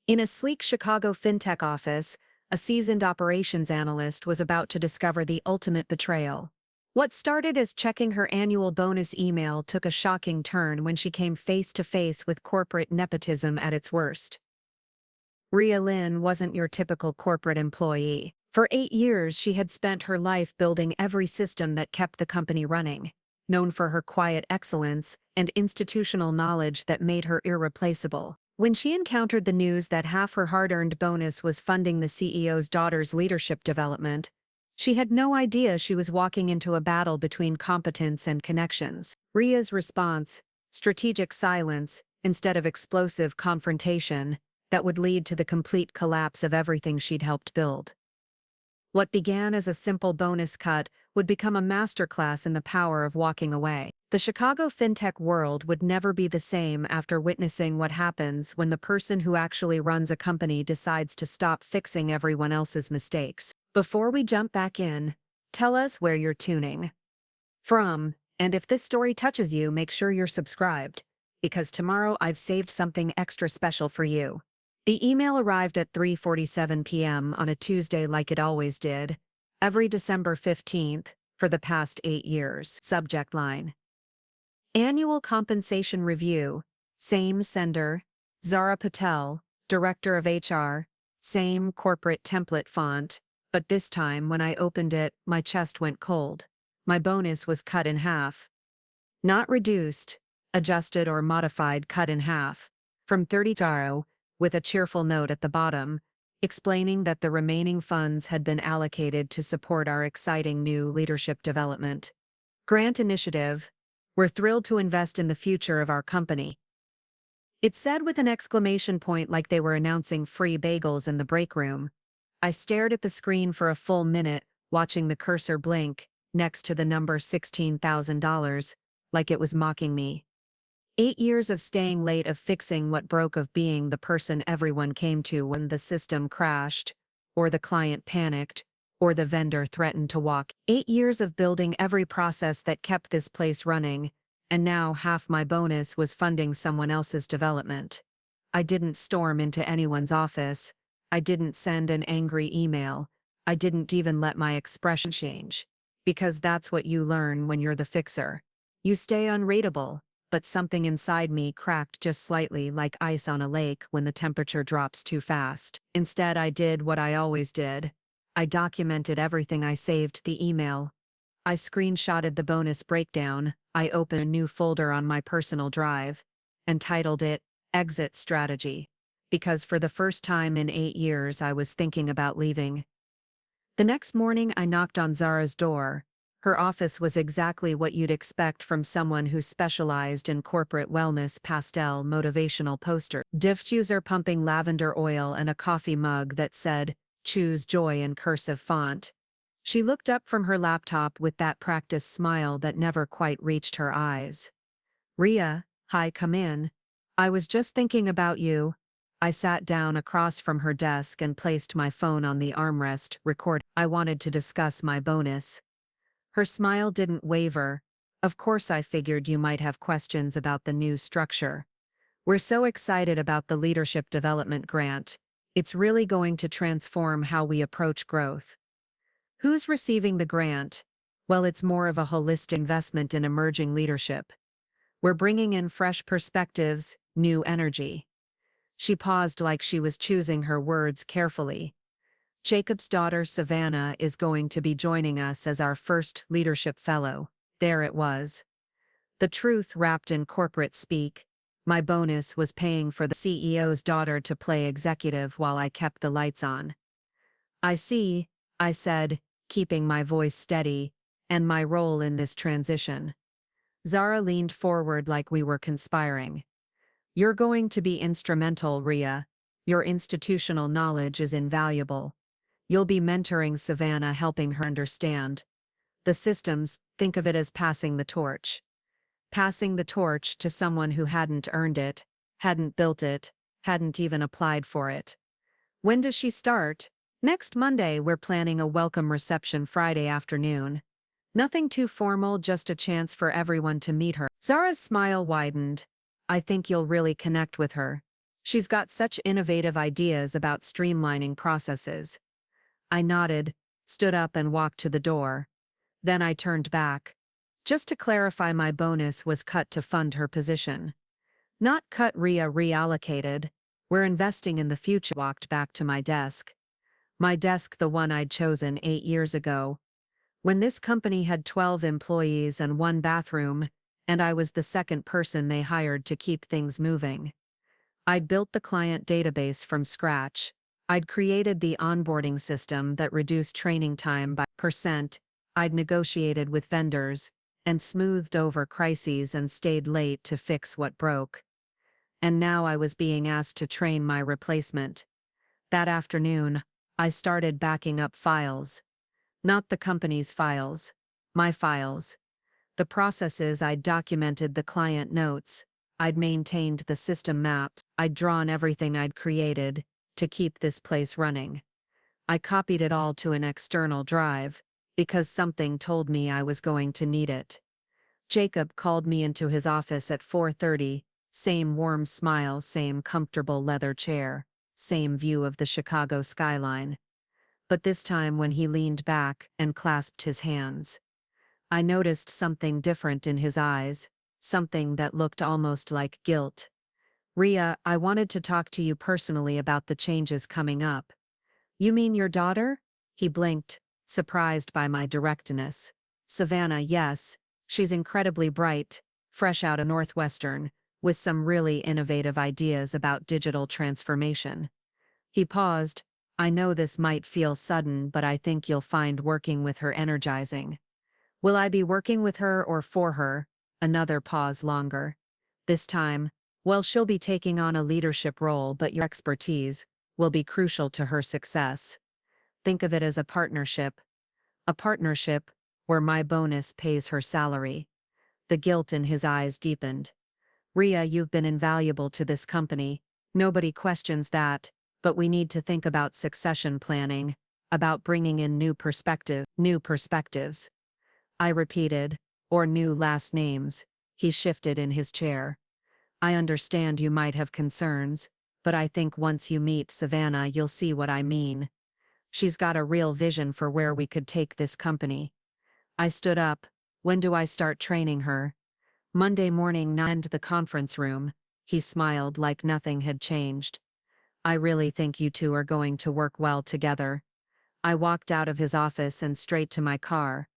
In a sleek Chicago fintech office, a seasoned operations analyst was about to discover the ultimate betrayal. What started as checking her annual bonus email took a shocking turn when she came face to face with corporate nepotism at its worst. Rhea Lin wasn't your typical corporate employee. For 8 years, she had spent her life building every system that kept the company running, known for her quiet excellence and institutional knowledge that made her irreplaceable. When she encountered the news that half her hard-earned bonus was funding the CEO's daughter's leadership development, she had no idea she was walking into a battle between competence and connections. Rhea's response, strategic silence instead of explosive confrontation, that would lead to the complete collapse of everything she'd helped build. What began as a simple bonus cut would become a masterclass in the power of walking away. The Chicago fintech world would never be the same after witnessing what happens when the person who actually runs a company decides to stop fixing everyone else's mistakes. Before we jump back in, tell us where you're tuning from, and if this story touches you, make sure you're subscribed, because tomorrow I've saved something extra special for you. The email arrived at 3:47 p.m. on a Tuesday like it always did, every December 15th, for the past 8 years. Subject line: Annual Compensation Review, same sender, Zara Patel, Director of HR, same corporate template font, but this time when I opened it, my chest went cold. My bonus was cut in half. Not reduced, adjusted or modified, cut in half, from 30 with a cheerful note at the bottom, explaining that the remaining funds had been allocated to support our exciting new leadership development grant initiative. We're thrilled to invest in the future of our company. It said with an exclamation point, like they were announcing free bagels in the break room. I stared at the screen for a full minute, watching the cursor blink next to the number $16,000, like it was mocking me. 8 years of staying late, of fixing what broke, of being the person everyone came to when the system crashed, or the client panicked, or the vendor threatened to walk. 8 years of building every process that kept this place running, and now half my bonus was funding someone else's development. I didn't storm into anyone's office. I didn't send an angry email. I didn't even let my expression change. Because that's what you learn when you're the fixer. You stay unreadable. But something inside me cracked just slightly, like ice on a lake when the temperature drops too fast. Instead, I did what I always did. I documented everything. I saved the email. I screenshotted the bonus breakdown. I opened a new folder on my personal drive and titled it Exit Strategy, because for the first time in 8 years I was thinking about leaving. The next morning I knocked on Zara's door. Her office was exactly what you'd expect from someone who specialized in corporate wellness: pastel motivational poster, diffuser pumping lavender oil, and a coffee mug that said, "Choose joy" in cursive font. She looked up from her laptop with that practiced smile that never quite reached her eyes. "Rhea, hi, come in. I was just thinking about you." I sat down across from her desk and placed my phone on the armrest. "Record. I wanted to discuss my bonus." Her smile didn't waver. "Of course, I figured you might have questions about the new structure. We're so excited about the leadership development grant. It's really going to transform how we approach growth." "Who's receiving the grant?" "Well, it's more of a holistic investment in emerging leadership. We're bringing in fresh perspectives, new energy." She paused, like she was choosing her words carefully. "Jacob's daughter Savannah is going to be joining us as our first leadership fellow." There it was. The truth wrapped in corporate speak. My bonus was paying for the CEO's daughter to play executive while I kept the lights on. "I see," I said, keeping my voice steady, "and my role in this transition." Zara leaned forward like we were conspiring. "You're going to be instrumental, Rhea. Your institutional knowledge is invaluable. You'll be mentoring Savannah, helping her understand the systems. Think of it as passing the torch. Passing the torch to someone who hadn't earned it, hadn't built it, hadn't even applied for it." "When does she start?" "Next Monday. We're planning a welcome reception Friday afternoon. Nothing too formal, just a chance for everyone to meet her." Zara's smile widened. "I think you'll really connect with her. She's got such innovative ideas about streamlining processes. I nodded, stood up and walked to the door. Then I turned back. Just to clarify, my bonus was cut to fund her position. Not cut, Rhea reallocated. We're investing in the future. Walked back to my desk. My desk, the one I'd chosen 8 years ago. When this company had 12 employees and 1 bathroom, and I was the second person they hired to keep things moving. I'd built the client database from scratch. I'd created the onboarding system that reduced training time by %. I'd negotiated with vendors and smoothed over crises and stayed late to fix what broke. And now I was being asked to train my replacement. That afternoon, I started backing up files. Not the company's files. My files. The processes. I'd documented the client notes. I'd maintained the system maps. I'd drawn everything I'd created to keep this place running. I copied it all to an external drive because something told me I was going to need it. Jacob called me into his office at 4:30, same warm smile, same comfortable leather chair, same view of the Chicago skyline. But this time when he leaned back and clasped his hands, I noticed something different in his eyes, something that looked almost like guilt. Rhea, I wanted to talk to you personally about the changes coming up. You mean your daughter? He blinked, surprised by my directness. Savannah, yes. She's incredibly bright, fresh out of Northwestern, with some really innovative ideas about digital transformation. He paused. I know this might feel sudden, but I think you'll find working with her energizing. Will I be working with her or for her? Another pause longer. This time, well, she'll be taking on a leadership role, but your expertise will be crucial to her success. Think of it as a partnership. A partnership where my bonus pays her salary. The guilt in his eyes deepened. Rhea, you've been invaluable to this company. Nobody questions that, but we need to think about succession planning, about bringing in new perspectives. I repeated, or new last names. He shifted in his chair. I understand you might have concerns, but I think once you meet Savannah, you'll see what I mean. She's got a real vision for where we could take this company. I stood up. When do I start training her? Monday morning, 9 the conference room. He smiled like nothing had changed. I really think you two are going to work well together. I walked out of his office and straight to my car.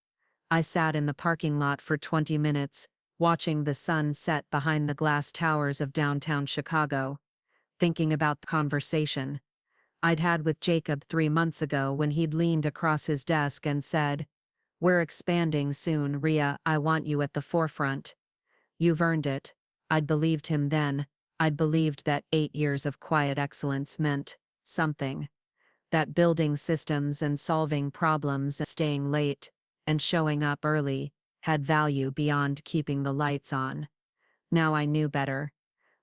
I sat in the parking lot for 20 minutes, watching the sun set behind the glass towers of downtown Chicago, thinking about the conversation I'd had with Jacob 3 months ago when he'd leaned across his desk and said, "We're expanding soon, Rhea. I want you at the forefront. You've earned it." I'd believed him then. I'd believed that 8 years of quiet excellence meant something. That building systems and solving problems and staying late and showing up early had value beyond keeping the lights on. Now I knew better.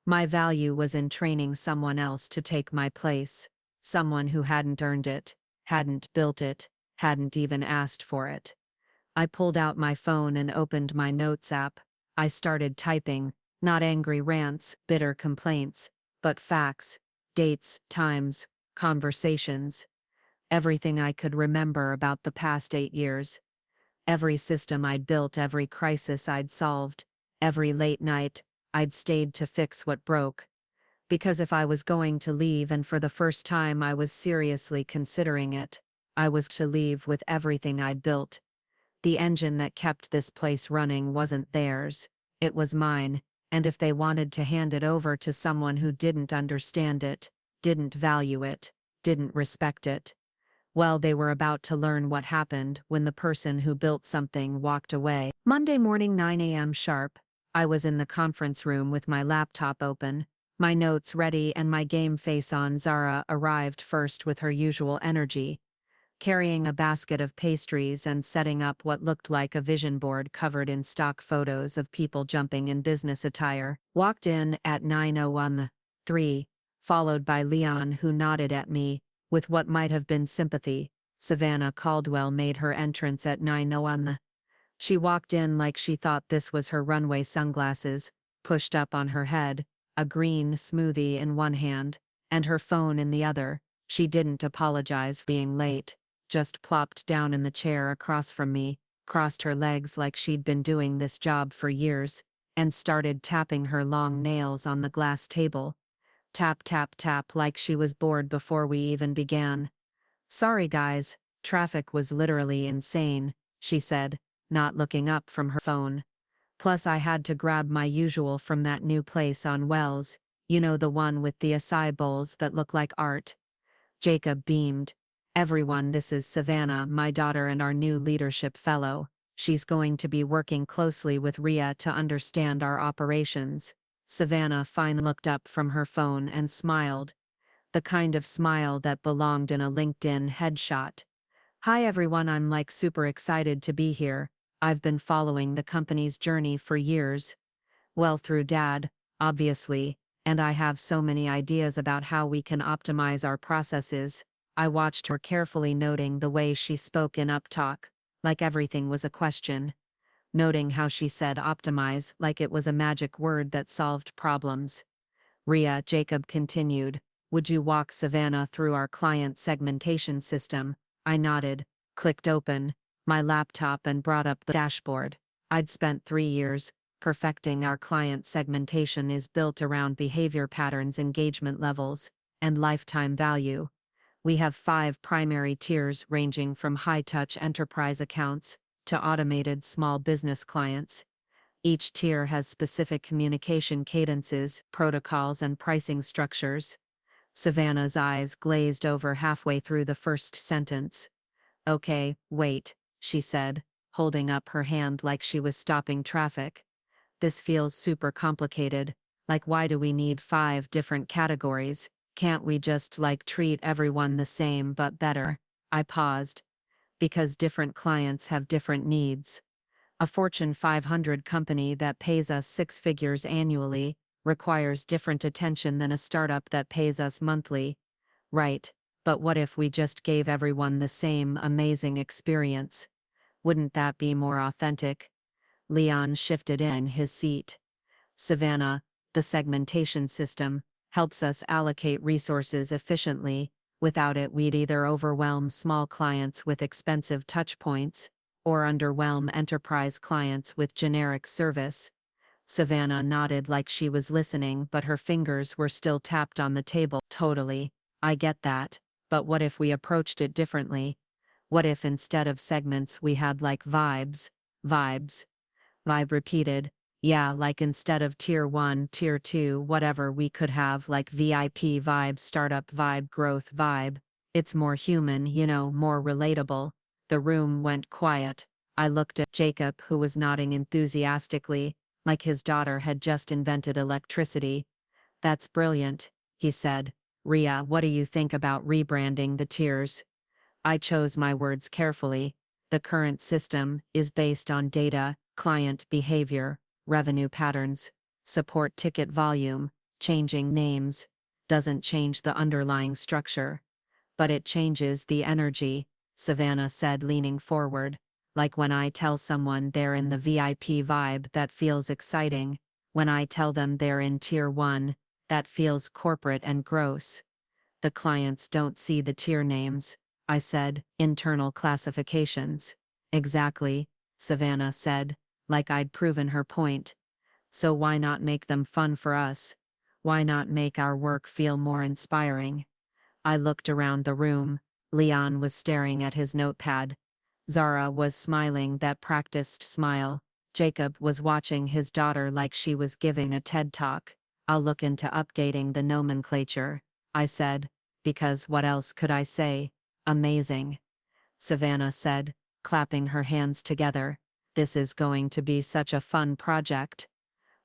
My value was in training someone else to take my place, someone who hadn't earned it, hadn't built it, hadn't even asked for it. I pulled out my phone and opened my notes app. I started typing, not angry rants, bitter complaints, but facts, dates, times, conversations. Everything I could remember about the past 8 years. Every system I'd built, every crisis I'd solved, every late night I'd stayed to fix what broke. Because if I was going to leave, and for the first time I was seriously considering it, I was to leave with everything I'd built. The engine that kept this place running wasn't theirs, it was mine, and if they wanted to hand it over to someone who didn't understand it, didn't value it, didn't respect it, well, they were about to learn what happened when the person who built something walked away. Monday morning, 9 a.m. sharp, I was in the conference room with my laptop open, my notes ready and my game face on. Zara arrived first with her usual energy, carrying a basket of pastries and setting up what looked like a vision board covered in stock photos of people jumping in business attire. Walked in at 9:01, followed by Leon, who nodded at me with what might have been sympathy. Savannah Caldwell made her entrance at 9:01. She walked in like she thought this was her runway, sunglasses pushed up on her head, a green smoothie in one hand, and her phone in the other. She didn't apologize for being late, just plopped down in the chair across from me, crossed her legs like she'd been doing this job for years, and started tapping her long nails on the glass table. Tap, tap, tap, like she was bored before we even began. "Sorry guys, traffic was literally insane," she said, not looking up from her phone. "Plus I had to grab my usual from that new place on Wells, you know, the one with the acai bowls that look like art." Jacob beamed. "Everyone, this is Savannah, my daughter and our new leadership fellow. She's going to be working closely with Rhea to understand our operations." Savannah finally looked up from her phone and smiled. The kind of smile that belonged in a LinkedIn headshot. "Hi everyone, I'm like super excited to be here. I've been following the company's journey for years. Well, through Dad, obviously, and I have so many ideas about how we can optimize our processes." I watched her carefully, noting the way she spoke in uptalk, like everything was a question. Noting how she said optimize like it was a magic word that solved problems. "Rhea," Jacob continued, "would you walk Savannah through our client segmentation system?" I nodded, clicked open my laptop and brought up the dashboard. I'd spent 3 years perfecting our client segmentation is built around behavior patterns, engagement levels, and lifetime value. We have 5 primary tiers ranging from high-touch enterprise accounts to automated small business clients. Each tier has specific communication cadences, protocols, and pricing structures. Savannah's eyes glazed over halfway through the first sentence. "Okay, wait," she said, holding up her hand like she was stopping traffic. "This feels super complicated. Like, why do we need 5 different categories? Can't we just treat everyone the same but better?" I paused. "Because different clients have different needs. A Fortune 500 company that pays us 6 figures annually requires different attention than a startup that pays us monthly." "Right, but what if we just gave everyone the same amazing experience? Wouldn't that be more authentic?" Leon shifted in his seat. "Savannah, the segmentation system helps us allocate resources efficiently. Without it, we'd either overwhelm small clients with expensive touchpoints or underwhelm enterprise clients with generic service." Savannah nodded like she was listening, but her fingers were still tapped on the table. "Totally. I get that. But what if we approached it differently? What if instead of segments we had vibes?" "Vibes?" Vibe repeated. "Yeah, like instead of tier 1, tier 2, whatever, we could have VIP vibe, startup vibe, growth vibe. It's more human, you know, more relatable." The room went quiet. I looked at Jacob, who was nodding enthusiastically, like his daughter had just invented electricity. "That's brilliant," he said. "Rhea, what do you think about rebranding the tiers?" I chose my words carefully. "The current system is based on data, client behavior, revenue patterns, support ticket volume. Changing names doesn't change the underlying structure. But it changes the energy," Savannah said, leaning forward. "Like when I tell someone they're in the VIP vibe, that feels exciting. When I tell them they're in tier 1, that feels corporate and gross." "The clients don't see the tier names," I said. "Internal classifications." "Exactly," Savannah said, like I'd proven her point. "So why not make them fun for us? Why not make our work feel more inspiring?" I looked around the room. Leon was staring at his notepad. Zara was smiling that practiced smile. Jacob was watching his daughter like she was giving a TED Talk. "I'll look into updating the nomenclature," I said. "Because what else could I say?" "Amazing," Savannah said, clapping her hands together. "This is going to be such a fun project."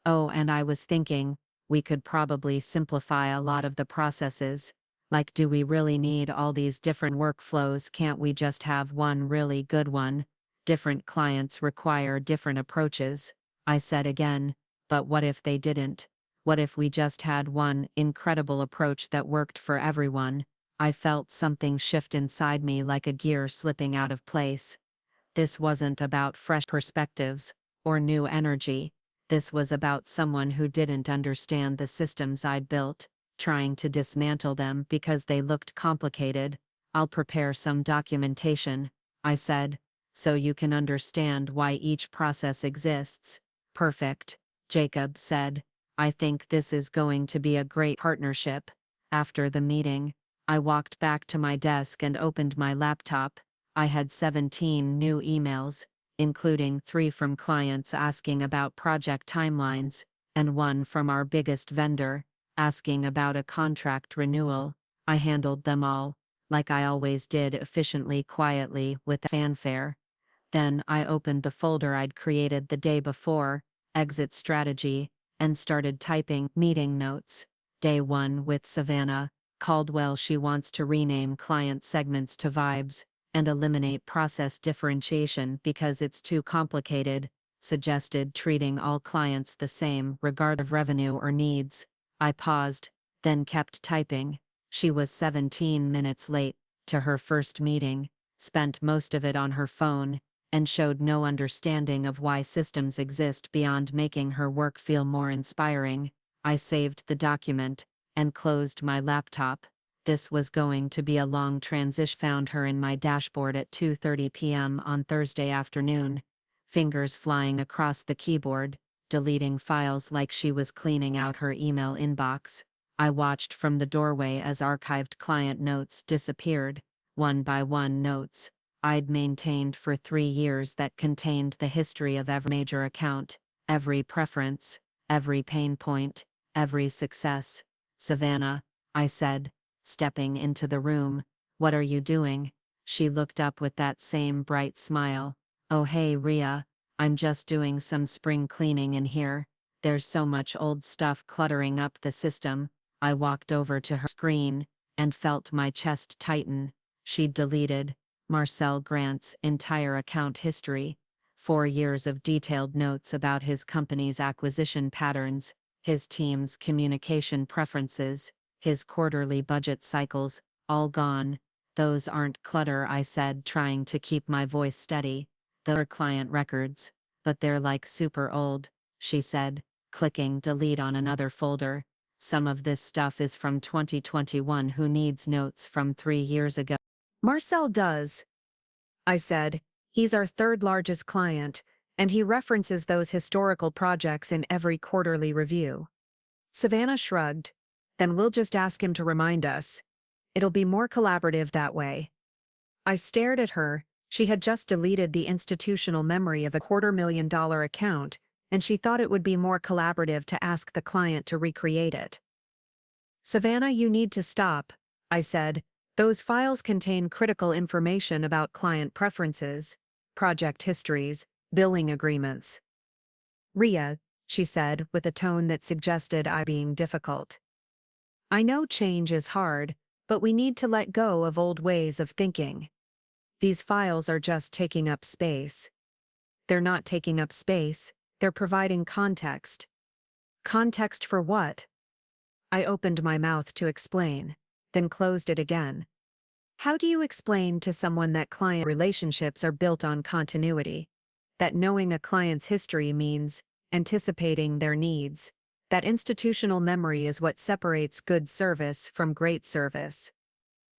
"Oh, and I was thinking, we could probably simplify a lot of the processes. Like, do we really need all these different workflows? Can't we just have one really good one? Different clients require different approaches," I said again. "But what if they didn't? What if we just had one incredible approach that worked for everyone?" I felt something shift inside me, like a gear slipping out of place. This wasn't about fresh perspectives or new energy. This was about someone who didn't understand the systems I'd built, trying to dismantle them because they looked complicated. I'll prepare some documentation, I said, so you can understand why each process exists. Perfect, Jacob said. I think this is going to be a great partnership. After the meeting, I walked back to my desk and opened my laptop. I had 17 new emails, including 3 from clients asking about project timelines, and 1 from our biggest vendor, asking about a contract renewal. I handled them all, like I always did, efficiently, quietly, with fanfare. Then I opened the folder I'd created the day before, exit strategy, and started typing meeting notes. Day 1 with Savannah. Caldwell. She wants to rename client segments to vibes and eliminate process differentiation because it's too complicated. Suggested treating all clients the same regardless of revenue or needs. I paused, then kept typing. She was 17 minutes late to her first meeting, spent most of it on her phone, and showed no understanding of why systems exist beyond making her work feel more inspiring. I saved the document and closed my laptop. This was going to be a long transition. Found her in my dashboard at 2:30 p.m. on Thursday afternoon, fingers flying across the keyboard, deleting files like she was cleaning out her email inbox. I watched from the doorway as archived client notes disappeared, one by one. Notes I'd maintained for 3 years that contained the history of every major account, every preference, every pain point, every success. Savannah, I said, stepping into the room. What are you doing? She looked up with that same bright smile. Oh hey Rhea, I'm just doing some spring cleaning in here. There's so much old stuff cluttering up the system. I walked over to her screen and felt my chest tighten. She'd deleted Marcel Grant's entire account history, 4 years of detailed notes about his company's acquisition patterns, his team's communication preferences, his quarterly budget cycles, all gone. Those aren't clutter, I said, trying to keep my voice steady. They're client records, but they're like super old, she said, clicking delete on another folder. Some of this stuff is from 2021. Who needs notes from 3 years ago? Marcel does, I said. He's our 3rd largest client, and he references those historical projects in every quarterly review. Savannah shrugged. Then we'll just ask him to remind us. It'll be more collaborative that way. I stared at her. She had just deleted the institutional memory of a $250,000 account, and she thought it would be more collaborative to ask the client to recreate it. Savannah, you need to stop, I said. Those files contain critical information about client preferences, project histories, billing agreements. Rhea, she said with a tone that suggested I being difficult. I know change is hard, but we need to let go of old ways of thinking. These files are just taking up space. They're not taking up space, they're providing context. Context for what? I opened my mouth to explain, then closed it again. How do you explain to someone that client relationships are built on continuity? That knowing a client's history means anticipating their needs? That institutional memory is what separates good service from great service?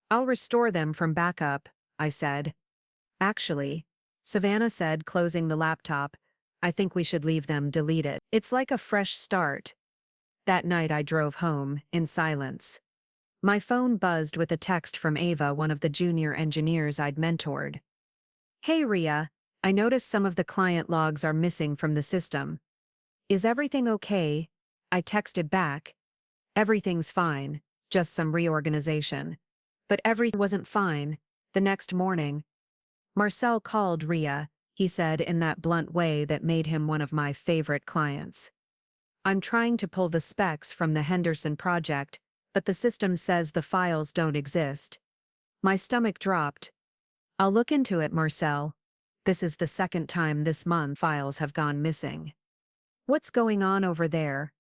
I'll restore them from backup, I said. Actually, Savannah said, closing the laptop, I think we should leave them deleted. It's like a fresh start. That night I drove home, in silence. My phone buzzed with a text from Ava, one of the junior engineers I'd mentored. Hey Rhea, I noticed some of the client logs are missing from the system. Is everything okay? I texted back. Everything's fine, just some reorganization. But everything wasn't fine. The next morning, Marcel called Rhea, he said in that blunt way that made him one of my favorite clients. I'm trying to pull the specs from the Henderson project, but the system says the files don't exist. My stomach dropped. I'll look into it, Marcel. This is the 2nd time this month files have gone missing. What's going on over there?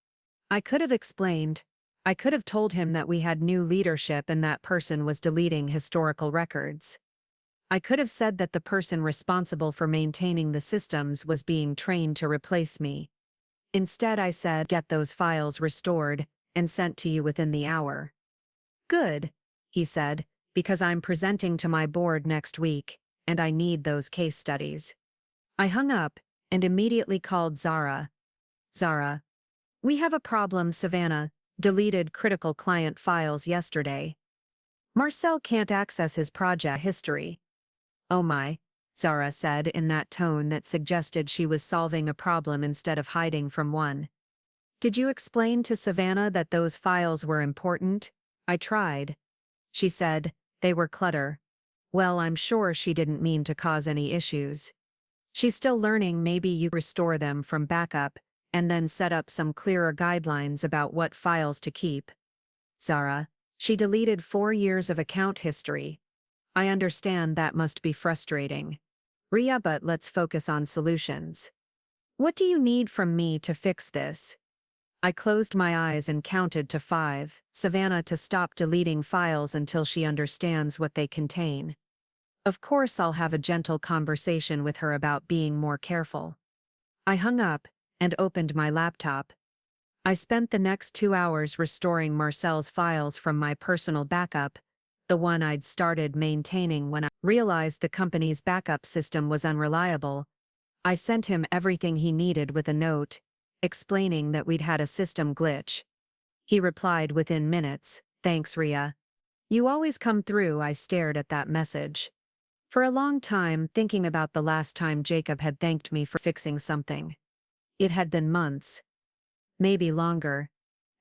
I could have explained. I could have told him that we had new leadership and that person was deleting historical records. I could have said that the person responsible for maintaining the systems was being trained to replace me. Instead, I said, get those files restored and sent to you within the hour. Good, he said, because I'm presenting to my board next week, and I need those case studies. I hung up and immediately called Zara. Zara. We have a problem, Savannah. Deleted critical client files yesterday. Marcel can't access his project history. Oh my, Zara said in that tone that suggested she was solving a problem instead of hiding from one. Did you explain to Savannah that those files were important? I tried. She said, they were clutter. Well, I'm sure she didn't mean to cause any issues. She's still learning. Maybe you restore them from backup and then set up some clearer guidelines about what files to keep. Zara, she deleted 4 years of account history. I understand that must be frustrating. Rhea, but let's focus on solutions. What do you need from me to fix this? I closed my eyes and counted to 5. Savannah to stop deleting files until she understands what they contain. Of course, I'll have a gentle conversation with her about being more careful. I hung up and opened my laptop. I spent the next 2 hours restoring Marcel's files from my personal backup, the one I'd started maintaining when I realized the company's backup system was unreliable. I sent him everything he needed with a note, explaining that we'd had a system glitch. He replied within minutes, "Thanks, Rhea. You always come through." I stared at that message for a long time, thinking about the last time Jacob had thanked me for fixing something. It had been months. Maybe longer.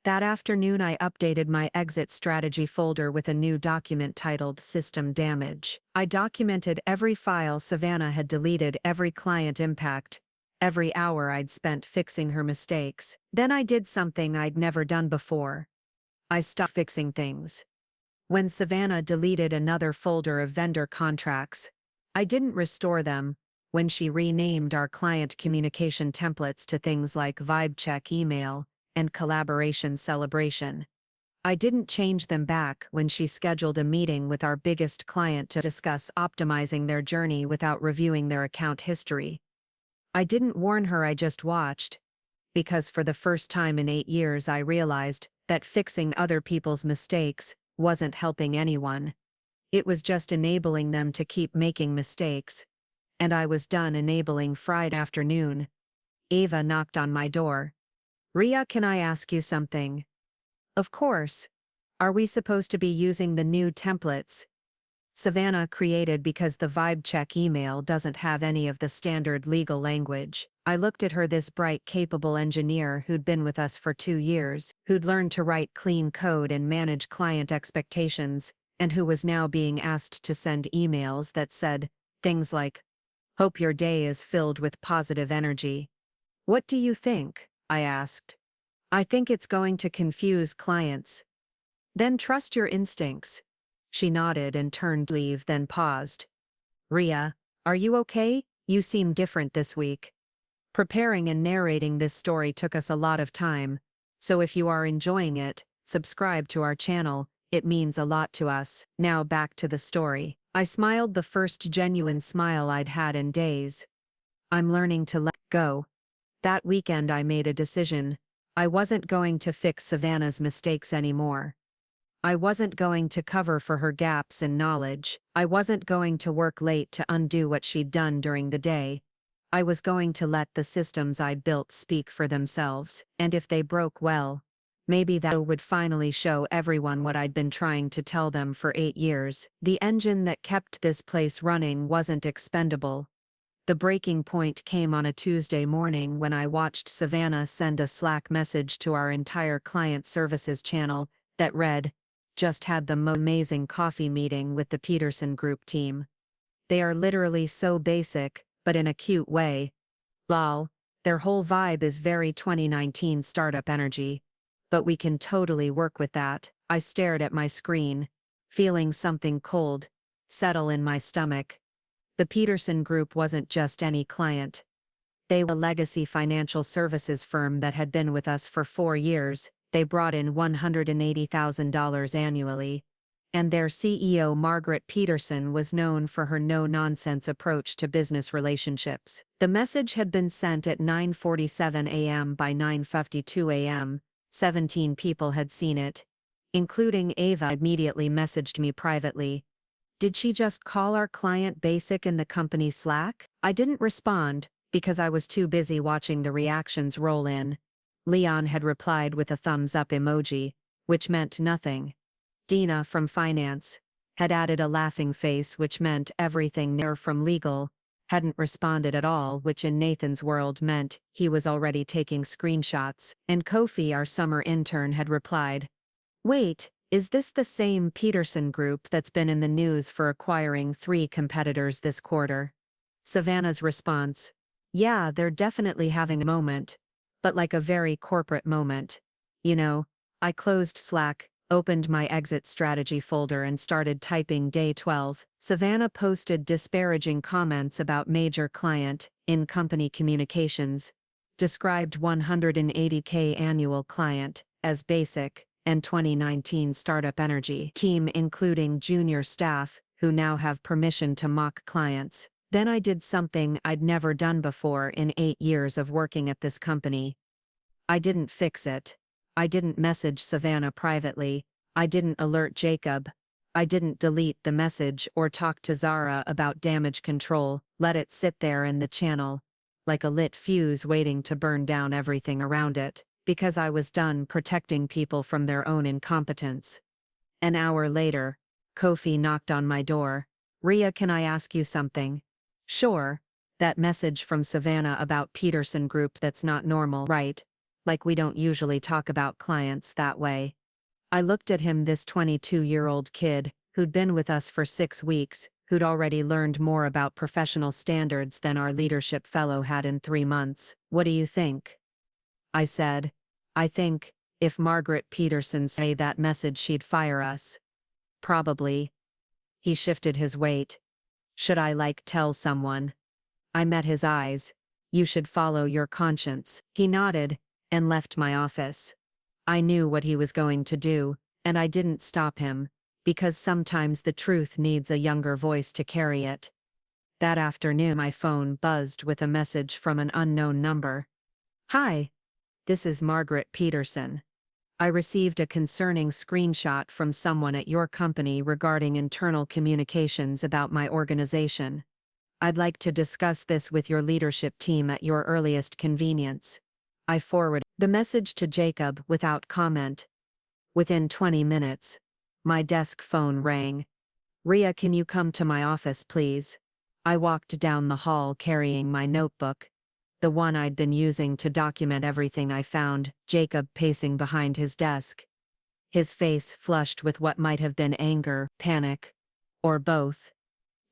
That afternoon I updated my exit strategy folder with a new document titled System Damage. I documented every file Savannah had deleted, every client impact, every hour I'd spent fixing her mistakes. Then I did something I'd never done before. I stopped fixing things. When Savannah deleted another folder of vendor contracts, I didn't restore them. When she renamed our client communication templates to things like Vibe Check Email and Collaboration Celebration, I didn't change them back. When she scheduled a meeting with our biggest client to discuss optimizing their journey without reviewing their account history, I didn't warn her, I just watched. Because for the first time in 8 years I realized that fixing other people's mistakes wasn't helping anyone. It was just enabling them to keep making mistakes. And I was done enabling. Friday afternoon, Ava knocked on my door. "Rhea, can I ask you something?" "Of course. Are we supposed to be using the new templates Savannah created because the Vibe Check email doesn't have any of the standard legal language?" I looked at her, this bright, capable engineer who'd been with us for 2 years, who'd learned to write clean code and manage client expectations, and who was now being asked to send emails that said things like, "Hope your day is filled with positive energy." "What do you think?" I asked. "I think it's going to confuse clients." "Then trust your instincts." She nodded and turned to leave, then paused. "Rhea, are you okay? You seem different this week." Preparing and narrating this story took us a lot of time, so if you are enjoying it, subscribe to our channel. It means a lot to us. Now back to the story. I smiled, the first genuine smile I'd had in days. I'm learning to let go. That weekend I made a decision. I wasn't going to fix Savannah's mistakes anymore. I wasn't going to cover for her gaps in knowledge. I wasn't going to work late to undo what she'd done during the day. I was going to let the systems I'd built speak for themselves, and if they broke, well, maybe that would finally show everyone what I'd been trying to tell them for 8 years. The engine that kept this place running wasn't expendable. The breaking point came on a Tuesday morning when I watched Savannah send a Slack message to our entire client services channel that read, "Just had the most amazing coffee meeting with the Peterson Group team. They are literally so basic, but in a cute way. Lol, their whole vibe is very 2019 startup energy. But we can totally work with that." I stared at my screen, feeling something cold settle in my stomach. The Peterson Group wasn't just any client. They were a legacy financial services firm that had been with us for 4 years. They brought in $180,000 annually, and their CEO Margaret Peterson was known for her no-nonsense approach to business relationships. The message had been sent at 9:47 a.m. By 9:52 a.m., 17 people had seen it, including Ava. Immediately messaged me privately. Did she just call our client basic in the company Slack? I didn't respond, because I was too busy watching the reactions roll in. Leon had replied with a thumbs-up emoji, which meant nothing. Dina from finance had added a laughing face, which meant everything. Nair from legal hadn't responded at all, which in Nathan's world meant he was already taking screenshots. And Kofi, our summer intern, had replied, "Wait, is this the same Peterson group that's been in the news for acquiring 3 competitors this quarter?" Savannah's response, "Yeah, they're definitely having a moment, but like a very corporate moment. You know." I closed Slack, opened my exit strategy folder and started typing day 12. Savannah posted disparaging comments about major client, in company communications, described 180K annual client as basic, and 2019 startup energy team including junior staff who now have permission to mock clients. Then I did something I'd never done before in 8 years of working at this company. I didn't fix it. I didn't message Savannah privately. I didn't alert Jacob. I didn't delete the message or talk to Zara about damage control. Let it sit there in the channel, like a lit fuse waiting to burn down everything around it, because I was done protecting people from their own incompetence. An hour later, Kofi knocked on my door. "Rhea, can I ask you something?" "Sure." "That message from Savannah about Peterson Group, that's not normal, right? Like we don't usually talk about clients that way." I looked at him, this 22-year-old kid, who'd been with us for 6 weeks, who'd already learned more about professional standards than our leadership fellow had in 3 months. "What do you think?" I said. "I think, if Margaret Peterson say that message, she'd fire us." "Probably." He shifted his weight. "Should I tell someone?" I met his eyes. "You should follow your conscience." He nodded, and left my office. I knew what he was going to do, and I didn't stop him, because sometimes the truth needs a younger voice to carry it. That afternoon my phone buzzed with a message from an unknown number. "Hi. This is Margaret Peterson. I received a concerning screenshot from someone at your company regarding internal communications about my organization. I'd like to discuss this with your leadership team at your earliest convenience." I forwarded the message to Jacob without comment. Within 20 minutes, my desk phone rang. "Rhea, can you come to my office, please?" I walked down the hall carrying my notebook, the one I'd been using to document everything I found, Jacob pacing behind his desk. His face flushed with what might have been anger, panic, or both.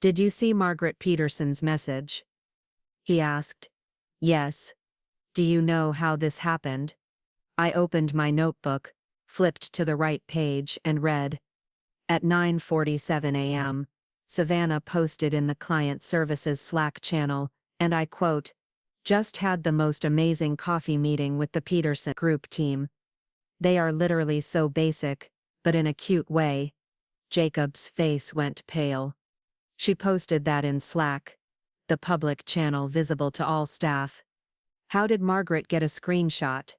"Did you see Margaret Peterson's message?" he asked. "Yes." "Do you know how this happened?" I opened my notebook, flipped to the right page and read. At 9:47 a.m., Savannah posted in the client services Slack channel, and I quote, "Just had the most amazing coffee meeting with the Peterson Group team. They are literally so basic, but in a cute way." Jacob's face went pale. She posted that in Slack, the public channel visible to all staff. How did Margaret get a screenshot?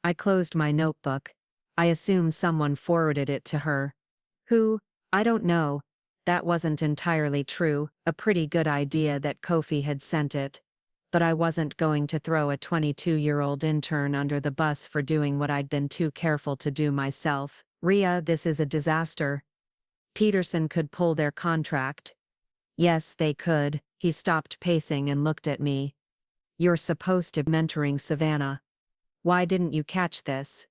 I closed my notebook. I assume someone forwarded it to her. Who? I don't know. That wasn't entirely true. A pretty good idea that Kofi had sent it. But I wasn't going to throw a 22-year-old intern under the bus for doing what I'd been too careful to do myself. "Rhea, this is a disaster. Peterson could pull their contract." "Yes, they could." He stopped pacing and looked at me. "You're supposed to be mentoring Savannah. Why didn't you catch this?"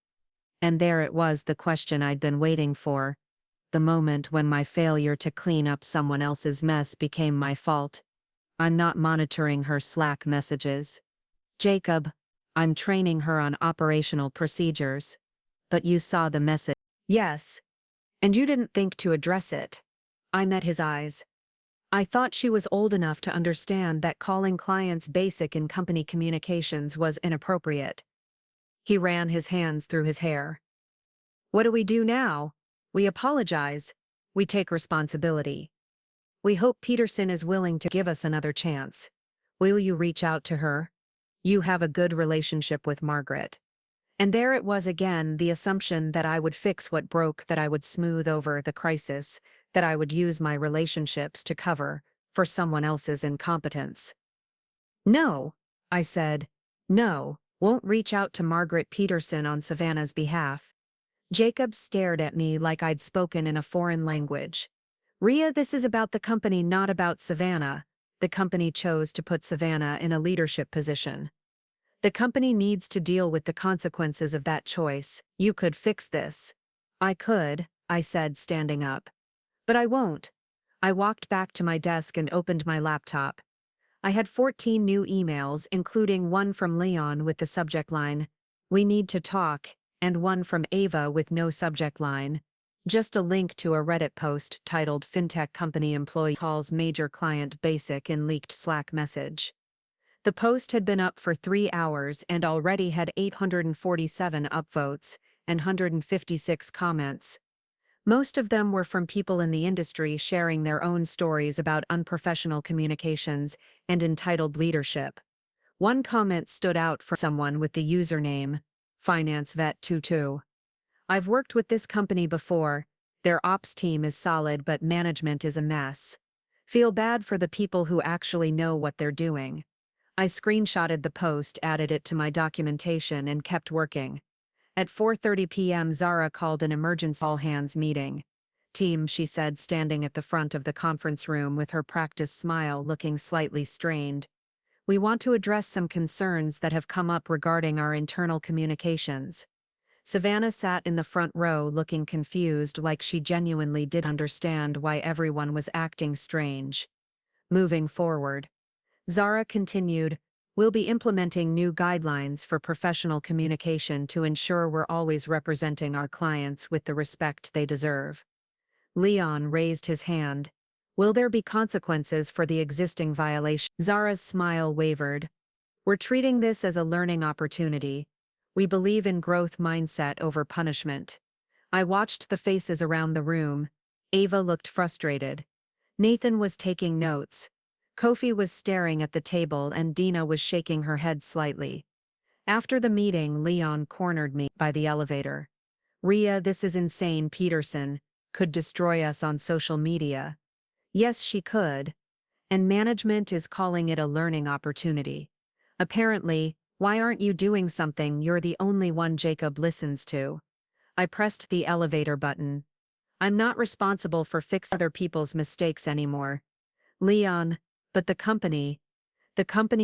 And there it was, the question I'd been waiting for. The moment when my failure to clean up someone else's mess became my fault. "I'm not monitoring her Slack messages. Jacob, I'm training her on operational procedures." "But you saw the message." "Yes. And you didn't think to address it." I met his eyes. "I thought she was old enough to understand that calling clients basic in company communications was inappropriate." He ran his hands through his hair. "What do we do now? We apologize. We take responsibility. We hope Peterson is willing to give us another chance. Will you reach out to her? You have a good relationship with Margaret. And there it was again, the assumption that I would fix what broke, that I would smooth over the crisis, that I would use my relationships to cover for someone else's incompetence. No, I said. No, won't reach out to Margaret Peterson on Savannah's behalf. Jacob stared at me like I'd spoken in a foreign language. Rhea, this is about the company, not about Savannah. The company chose to put Savannah in a leadership position. The company needs to deal with the consequences of that choice. You could fix this. I could, I said, standing up. But I won't. I walked back to my desk and opened my laptop. I had 14 new emails, including one from Leon with the subject line, "We need to talk," and one from Ava with no subject line. Just a link to a Reddit post titled "Fintech Company Employee Calls Major Client Basic" in leaked Slack message. The post had been up for 3 hours and already had 847 upvotes and 156 comments. Most of them were from people in the industry sharing their own stories about unprofessional communications and entitled leadership. One comment stood out for someone with the username FinanceVet22. "I've worked with this company before. Their ops team is solid, but management is a mess. Feel bad for the people who actually know what they're doing." I screenshotted the post, added it to my documentation, and kept working. At 4:30 p.m. Zara called an emergency all-hands meeting. "Team," she said, standing at the front of the conference room with her practiced smile looking slightly strained. "We want to address some concerns that have come up regarding our internal communications." Savannah sat in the front row looking confused, like she genuinely did understand why everyone was acting strange. Moving forward, Zara continued, "We'll be implementing new guidelines for professional communication to ensure we're always representing our clients with the respect they deserve." Leon raised his hand. "Will there be consequences for the existing violation?" Zara's smile wavered. "We're treating this as a learning opportunity. We believe in growth mindset over punishment." I watched the faces around the room. Ava looked frustrated. Nathan was taking notes. Kofi was staring at the table and Dina was shaking her head slightly. After the meeting, Leon cornered me by the elevator. "Rhea, this is insane. Peterson could destroy us on social media." Yes, she could. And management is calling it a learning opportunity. Apparently, why aren't you doing something? You're the only one Jacob listens to. I pressed the elevator button. "I'm not responsible for fixing other people's mistakes anymore." "Leon, but the company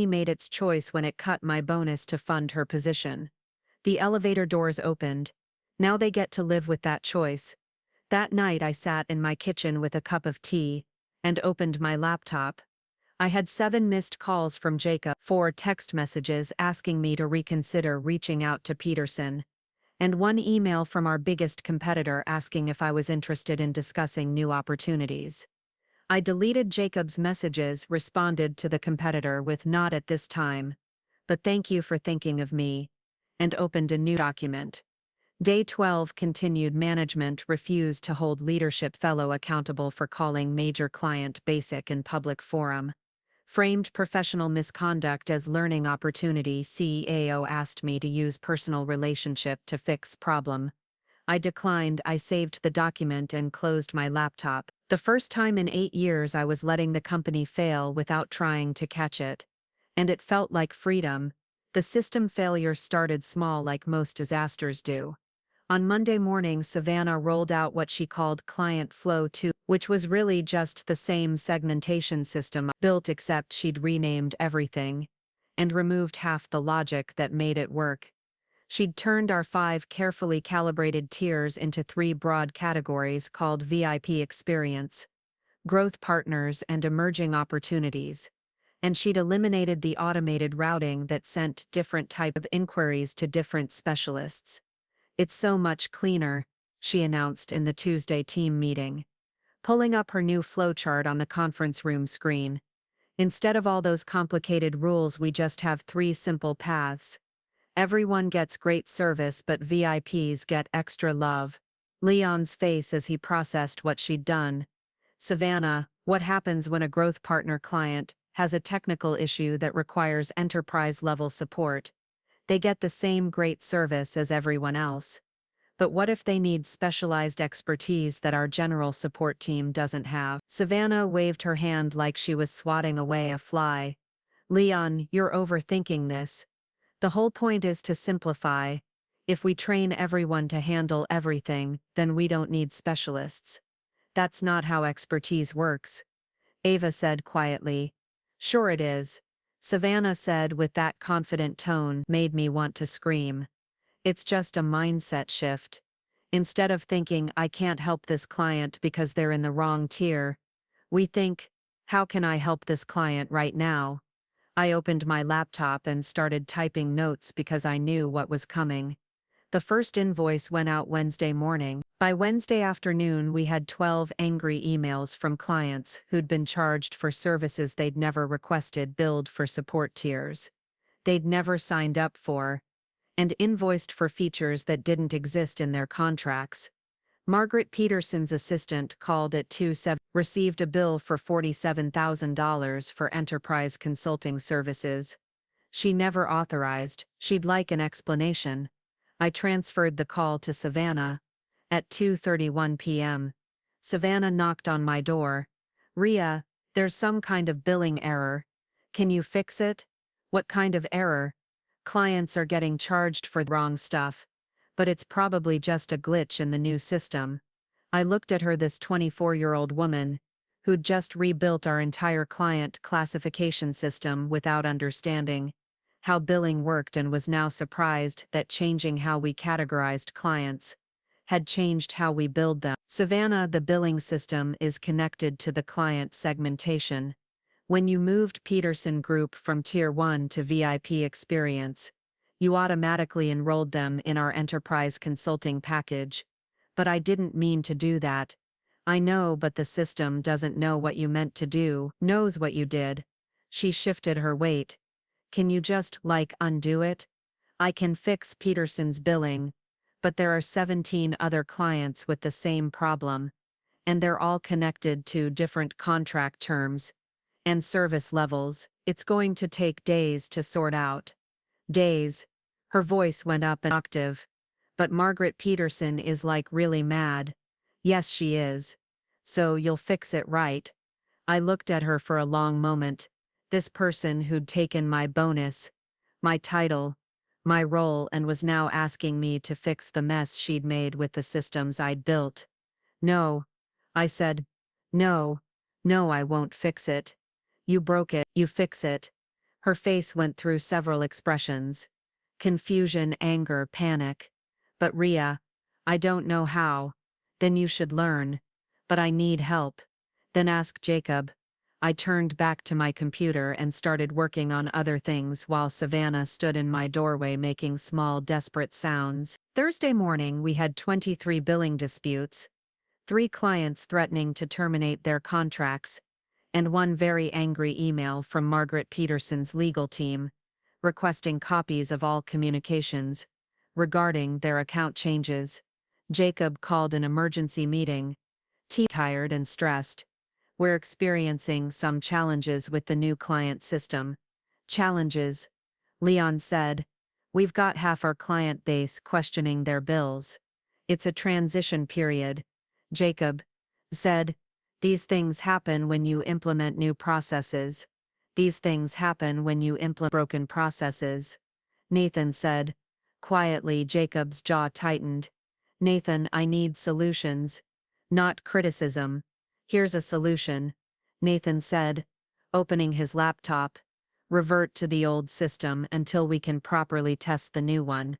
made its choice when it cut my bonus to fund her position." The elevator doors opened. Now they get to live with that choice. That night I sat in my kitchen with a cup of tea and opened my laptop. I had 7 missed calls from Jacob, 4 text messages asking me to reconsider reaching out to Peterson, and 1 email from our biggest competitor asking if I was interested in discussing new opportunities. I deleted Jacob's messages, responded to the competitor with "not at this time, but thank you for thinking of me," and opened a new document. Day 12 continued. Management refused to hold leadership fellow accountable for calling major client basic in public forum. Framed professional misconduct as learning opportunity. CEO asked me to use personal relationship to fix problem. I declined. I saved the document and closed my laptop. The first time in 8 years I was letting the company fail without trying to catch it. And it felt like freedom. The system failure started small, like most disasters do. On Monday morning, Savannah rolled out what she called Client Flow 2, which was really just the same segmentation system I built, except she'd renamed everything and removed half the logic that made it work. She'd turned our 5 carefully calibrated tiers into 3 broad categories called VIP Experience, Growth Partners, and Emerging Opportunities. And she'd eliminated the automated routing that sent different type of inquiries to different specialists. "It's so much cleaner," she announced in the Tuesday team meeting, pulling up her new flowchart on the conference room screen. "Instead of all those complicated rules, we just have 3 simple paths. Everyone gets great service, but VIPs get extra love. Leon's face as he processed what she'd done. Savannah, what happens when a growth partner client has a technical issue that requires enterprise-level support? They get the same great service as everyone else. But what if they need specialized expertise that our general support team doesn't have? Savannah waved her hand like she was swatting away a fly. Leon, you're overthinking this. The whole point is to simplify. If we train everyone to handle everything, then we don't need specialists. That's not how expertise works. Ava said quietly. Sure it is. Savannah said with that confident tone made me want to scream. It's just a mindset shift. Instead of thinking I can't help this client because they're in the wrong tier, we think, how can I help this client right now? I opened my laptop and started typing notes because I knew what was coming. The first invoice went out Wednesday morning. By Wednesday afternoon, we had 12 angry emails from clients who'd been charged for services they'd never requested billed for support tiers they'd never signed up for, and invoiced for features that didn't exist in their contracts. Margaret Peterson's assistant called at 2:07, received a bill for $47,000 for enterprise consulting services. She never authorized, she'd like an explanation. I transferred the call to Savannah. At 2:31 p.m., Savannah knocked on my door. Rhea, there's some kind of billing error. Can you fix it? What kind of error? Clients are getting charged for the wrong stuff. But it's probably just a glitch in the new system. I looked at her, this 24-year-old woman, who'd just rebuilt our entire client classification system without understanding how billing worked, and was now surprised that changing how we categorized clients had changed how we billed them. Savannah, the billing system is connected to the client segmentation. When you moved Peterson Group from Tier 1 to VIP Experience, you automatically enrolled them in our enterprise consulting package. But I didn't mean to do that. I know, but the system doesn't know what you meant to do, knows what you did. She shifted her weight. Can you just, undo it? I can fix Peterson's billing, but there are 17 other clients with the same problem, and they're all connected to different contract terms and service levels. It's going to take days to sort out. Days. Her voice went up an octave. But Margaret Peterson is really mad. Yes, she is. So you'll fix it, right? I looked at her for a long moment. This person who'd taken my bonus, my title, my role, and was now asking me to fix the mess she'd made with the systems I'd built. No. I said. No, I won't fix it. You broke it, you fix it. Her face went through several expressions. Confusion, anger, panic. But Rhea, I don't know how. Then you should learn. But I need help. Then ask Jacob. I turned back to my computer and started working on other things while Savannah stood in my doorway making small, desperate sounds. Thursday morning, we had 23 billing disputes, 3 clients threatening to terminate their contracts, and 1 very angry email from Margaret Peterson's legal team, requesting copies of all communications regarding their account changes. Jacob called an emergency meeting. Tired and stressed. We're experiencing some challenges with the new client system. Challenges, Leon said. We've got half our client base questioning their bills. It's a transition period, Jacob said. These things happen when you implement new processes. These things happen when you implement broken processes, Nathan said. Quietly, Jacob's jaw tightened. Nathan, I need solutions, not criticism. Here's a solution, Nathan said, opening his laptop. Revert to the old system until we can properly test the new one.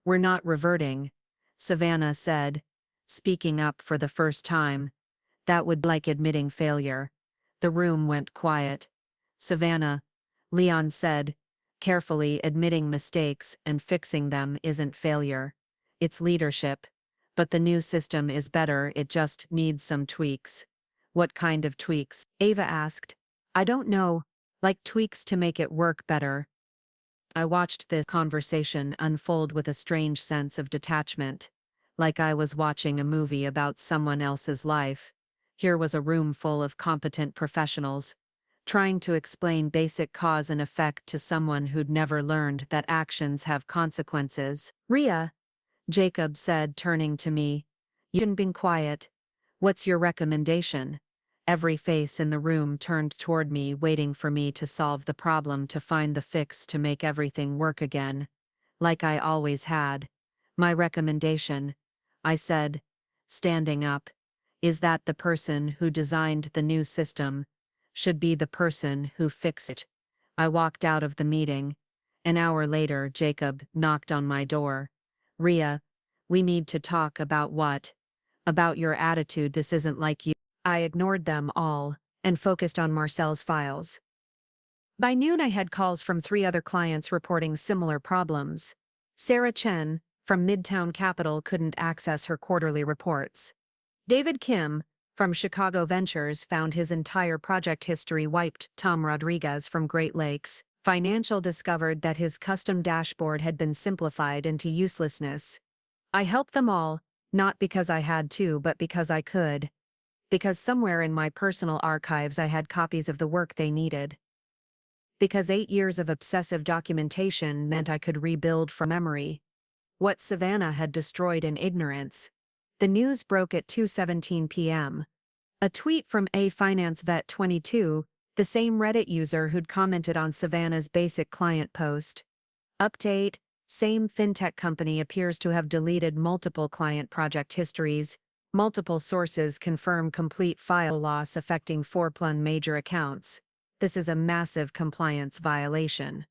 We're not reverting, Savannah said, speaking up for the first time. That would be like admitting failure. The room went quiet. Savannah, Leon said, carefully, admitting mistakes and fixing them isn't failure. It's leadership. But the new system is better, it just needs some tweaks. What kind of tweaks? Ava asked. I don't know, tweaks to make it work better. I watched this conversation unfold with a strange sense of detachment. like I was watching a movie about someone else's life. Here was a room full of competent professionals, trying to explain basic cause and effect to someone who'd never learned that actions have consequences. Rhea, Jacob said, turning to me. You've been quiet. What's your recommendation? Every face in the room turned toward me, waiting for me to solve the problem, to find the fix, to make everything work again, like I always had. My recommendation, I said, standing up, is that the person who designed the new system should be the person who fixed it. I walked out of the meeting. An hour later, Jacob knocked on my door. Rhea, we need to talk. About what? About your attitude. This isn't like you. I ignored them all and focused on Marcel's files. By noon, I had calls from 3 other clients reporting similar problems. Sarah Chen, from Midtown Capital, couldn't access her quarterly reports. David Kim, from Chicago Ventures, found his entire project history wiped. Tom Rodriguez, from Great Lakes Financial, discovered that his custom dashboard had been simplified into uselessness. I helped them all, not because I had to, but because I could. Because somewhere in my personal archives I had copies of the work they needed. Because 8 years of obsessive documentation meant I could rebuild from memory what Savannah had destroyed in ignorance. The news broke at 2:17 p.m. A tweet from A Finance Vet 22, the same Reddit user who'd commented on Savannah's basic client post. Update: same fintech company appears to have deleted multiple client project histories. Multiple sources confirm complete file loss affecting 4+ major accounts. This is a massive compliance violation.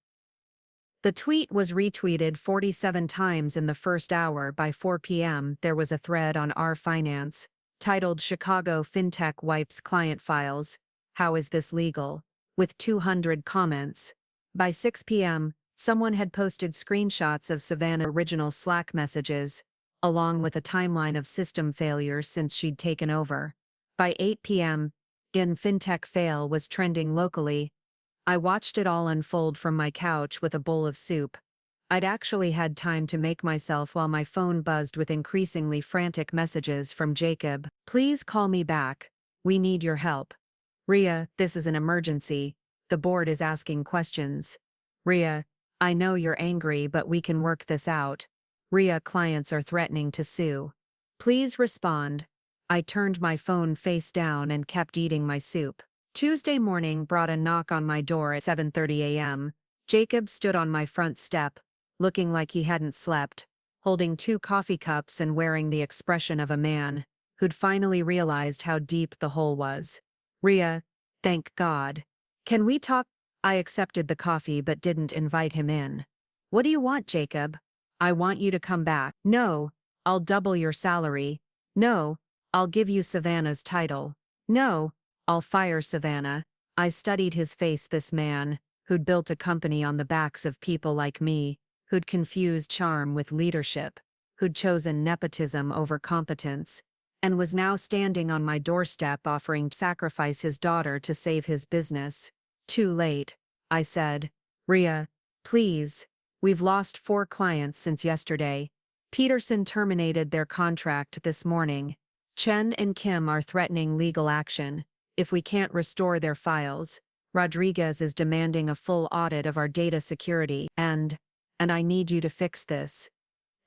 The tweet was retweeted 47 times in the first hour. By 4 p.m., there was a thread on R Finance, titled "Chicago Fintech Wipes Client Files. How is this legal?" with 200 comments. By 6 p.m., someone had posted screenshots of Savannah's original Slack messages, along with a timeline of system failures since she'd taken over. By 8 p.m., "In Fintech Fail" was trending locally. I watched it all unfold from my couch with a bowl of soup. I'd actually had time to make myself while my phone buzzed with increasingly frantic messages from Jacob. "Please call me back. We need your help. Rhea, this is an emergency. The board is asking questions. Rhea, I know you're angry, but we can work this out. Rhea, clients are threatening to sue. Please respond." I turned my phone face down and kept eating my soup. Tuesday morning brought a knock on my door at 7:30 a.m. Jacob stood on my front step, looking like he hadn't slept, holding 2 coffee cups and wearing the expression of a man who'd finally realized how deep the hole was. "Rhea, thank God. Can we talk?" I accepted the coffee but didn't invite him in. "What do you want, Jacob?" "I want you to come back." "No, I'll double your salary." "No, I'll give you Savannah's title." "No, I'll fire Savannah." I studied his face, this man, who'd built a company on the backs of people like me, who'd confused charm with leadership, who'd chosen nepotism over competence, and was now standing on my doorstep offering to sacrifice his daughter to save his business. "Too late," I said. "Rhea, please. We've lost 4 clients since yesterday. Peterson terminated their contract this morning. Chen and Kim are threatening legal action if we can't restore their files. Rodriguez is demanding a full audit of our data security, and I need you to fix this."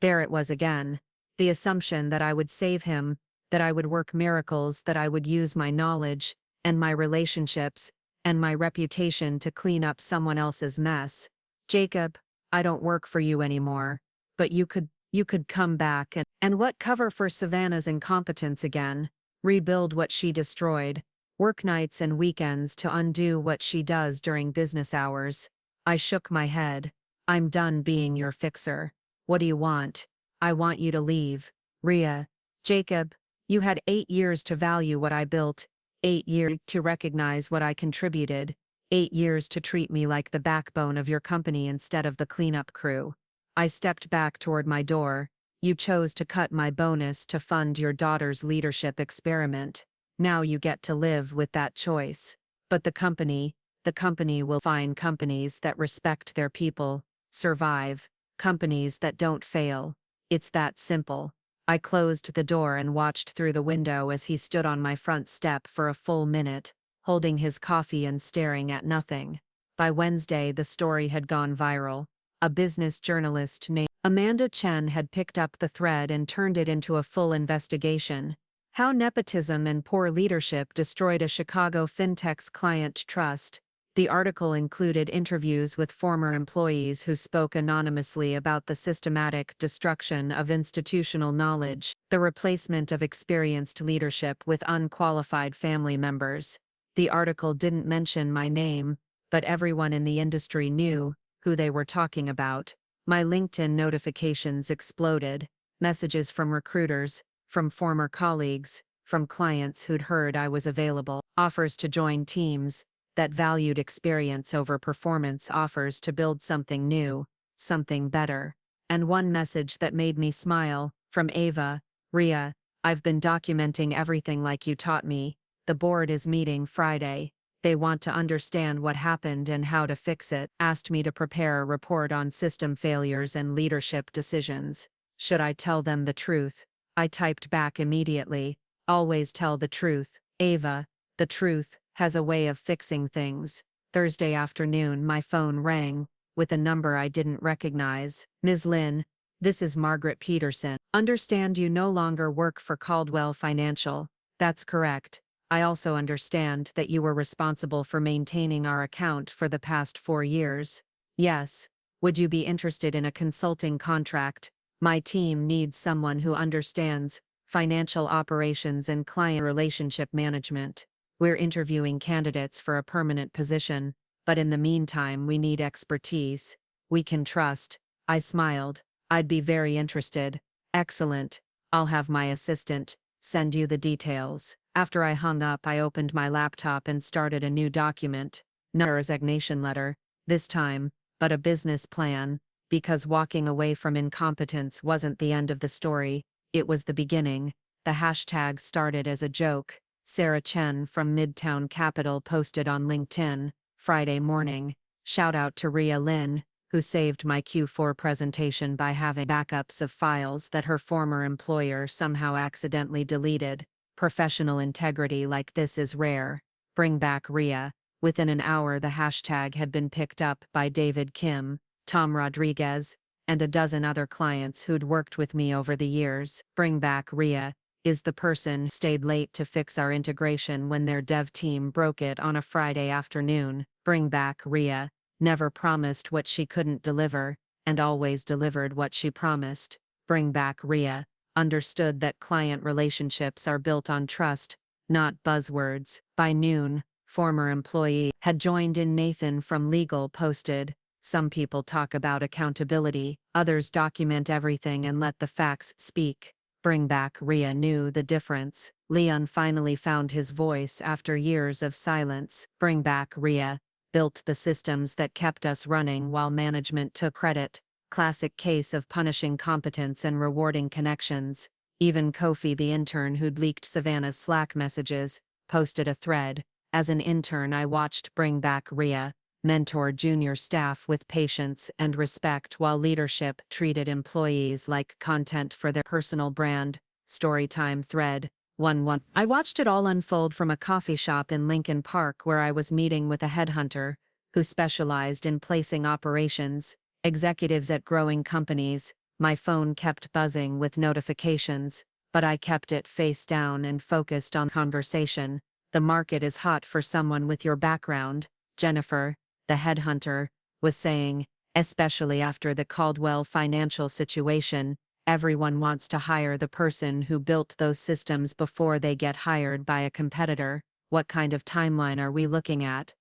There it was again. The assumption that I would save him, that I would work miracles, that I would use my knowledge, and my relationships, and my reputation to clean up someone else's mess. "Jacob, I don't work for you anymore, but you could come back and what, cover for Savannah's incompetence again, rebuild what she destroyed, work nights and weekends to undo what she does during business hours." I shook my head. "I'm done being your fixer. What do you want?" "I want you to leave. Rhea." "Jacob, you had 8 years to value what I built, 8 years to recognize what I contributed, 8 years to treat me like the backbone of your company instead of the cleanup crew." I stepped back toward my door. "You chose to cut my bonus to fund your daughter's leadership experiment. Now you get to live with that choice. But the company will find companies that respect their people, survive, companies that don't fail. It's that simple." I closed the door and watched through the window as he stood on my front step for a full minute, holding his coffee and staring at nothing. By Wednesday, the story had gone viral. A business journalist named Amanda Chen had picked up the thread and turned it into a full investigation. How nepotism and poor leadership destroyed a Chicago fintech's client trust. The article included interviews with former employees who spoke anonymously about the systematic destruction of institutional knowledge, the replacement of experienced leadership with unqualified family members. The article didn't mention my name, but everyone in the industry knew who they were talking about. My LinkedIn notifications exploded. Messages from recruiters, from former colleagues, from clients who'd heard I was available, offers to join teams that valued experience over performance, offers to build something new, something better. And one message that made me smile, from Ava: Rhea, I've been documenting everything like you taught me. The board is meeting Friday. They want to understand what happened and how to fix it. Asked me to prepare a report on system failures and leadership decisions. Should I tell them the truth? I typed back immediately. Always tell the truth, Ava. The truth has a way of fixing things. Thursday afternoon, my phone rang, with a number I didn't recognize. Ms. Lin, this is Margaret Peterson. Understand you no longer work for Caldwell Financial. That's correct. I also understand that you were responsible for maintaining our account for the past 4 years. Yes. Would you be interested in a consulting contract? My team needs someone who understands financial operations and client relationship management. We're interviewing candidates for a permanent position, but in the meantime we need expertise we can trust. I smiled. I'd be very interested. Excellent. I'll have my assistant send you the details. After I hung up, I opened my laptop and started a new document. Not a resignation letter, this time, but a business plan, because walking away from incompetence wasn't the end of the story, it was the beginning. The hashtag started as a joke. Sarah Chen from Midtown Capital posted on LinkedIn, Friday morning. Shout out to Rhea Lin, who saved my Q4 presentation by having backups of files that her former employer somehow accidentally deleted. Professional integrity like this is rare. Bring back Rhea. Within an hour, the hashtag had been picked up by David Kim, Tom Rodriguez, and a dozen other clients who'd worked with me over the years. Bring back Rhea is the person who stayed late to fix our integration when their dev team broke it on a Friday afternoon. Bring back Rhea never promised what she couldn't deliver, and always delivered what she promised. Bring back Rhea understood that client relationships are built on trust, not buzzwords. By noon, former employee had joined in. Nathan from legal posted, some people talk about accountability, others document everything and let the facts speak. Bring back Rhea knew the difference. Leon finally found his voice after years of silence. Bring back Rhea built the systems that kept us running while management took credit. Classic case of punishing competence and rewarding connections. Even Kofi, the intern who'd leaked Savannah's Slack messages, posted a thread. As an intern, I watched Bring Back Rhea mentor junior staff with patience and respect while leadership treated employees like content for their personal brand. Storytime thread 1-1. I watched it all unfold from a coffee shop in Lincoln Park where I was meeting with a headhunter who specialized in placing operations executives at growing companies. My phone kept buzzing with notifications, but I kept it face down and focused on conversation. The market is hot for someone with your background, Jennifer, the headhunter was saying, especially after the Caldwell Financial situation. Everyone wants to hire the person who built those systems before they get hired by a competitor. What kind of timeline are we looking at?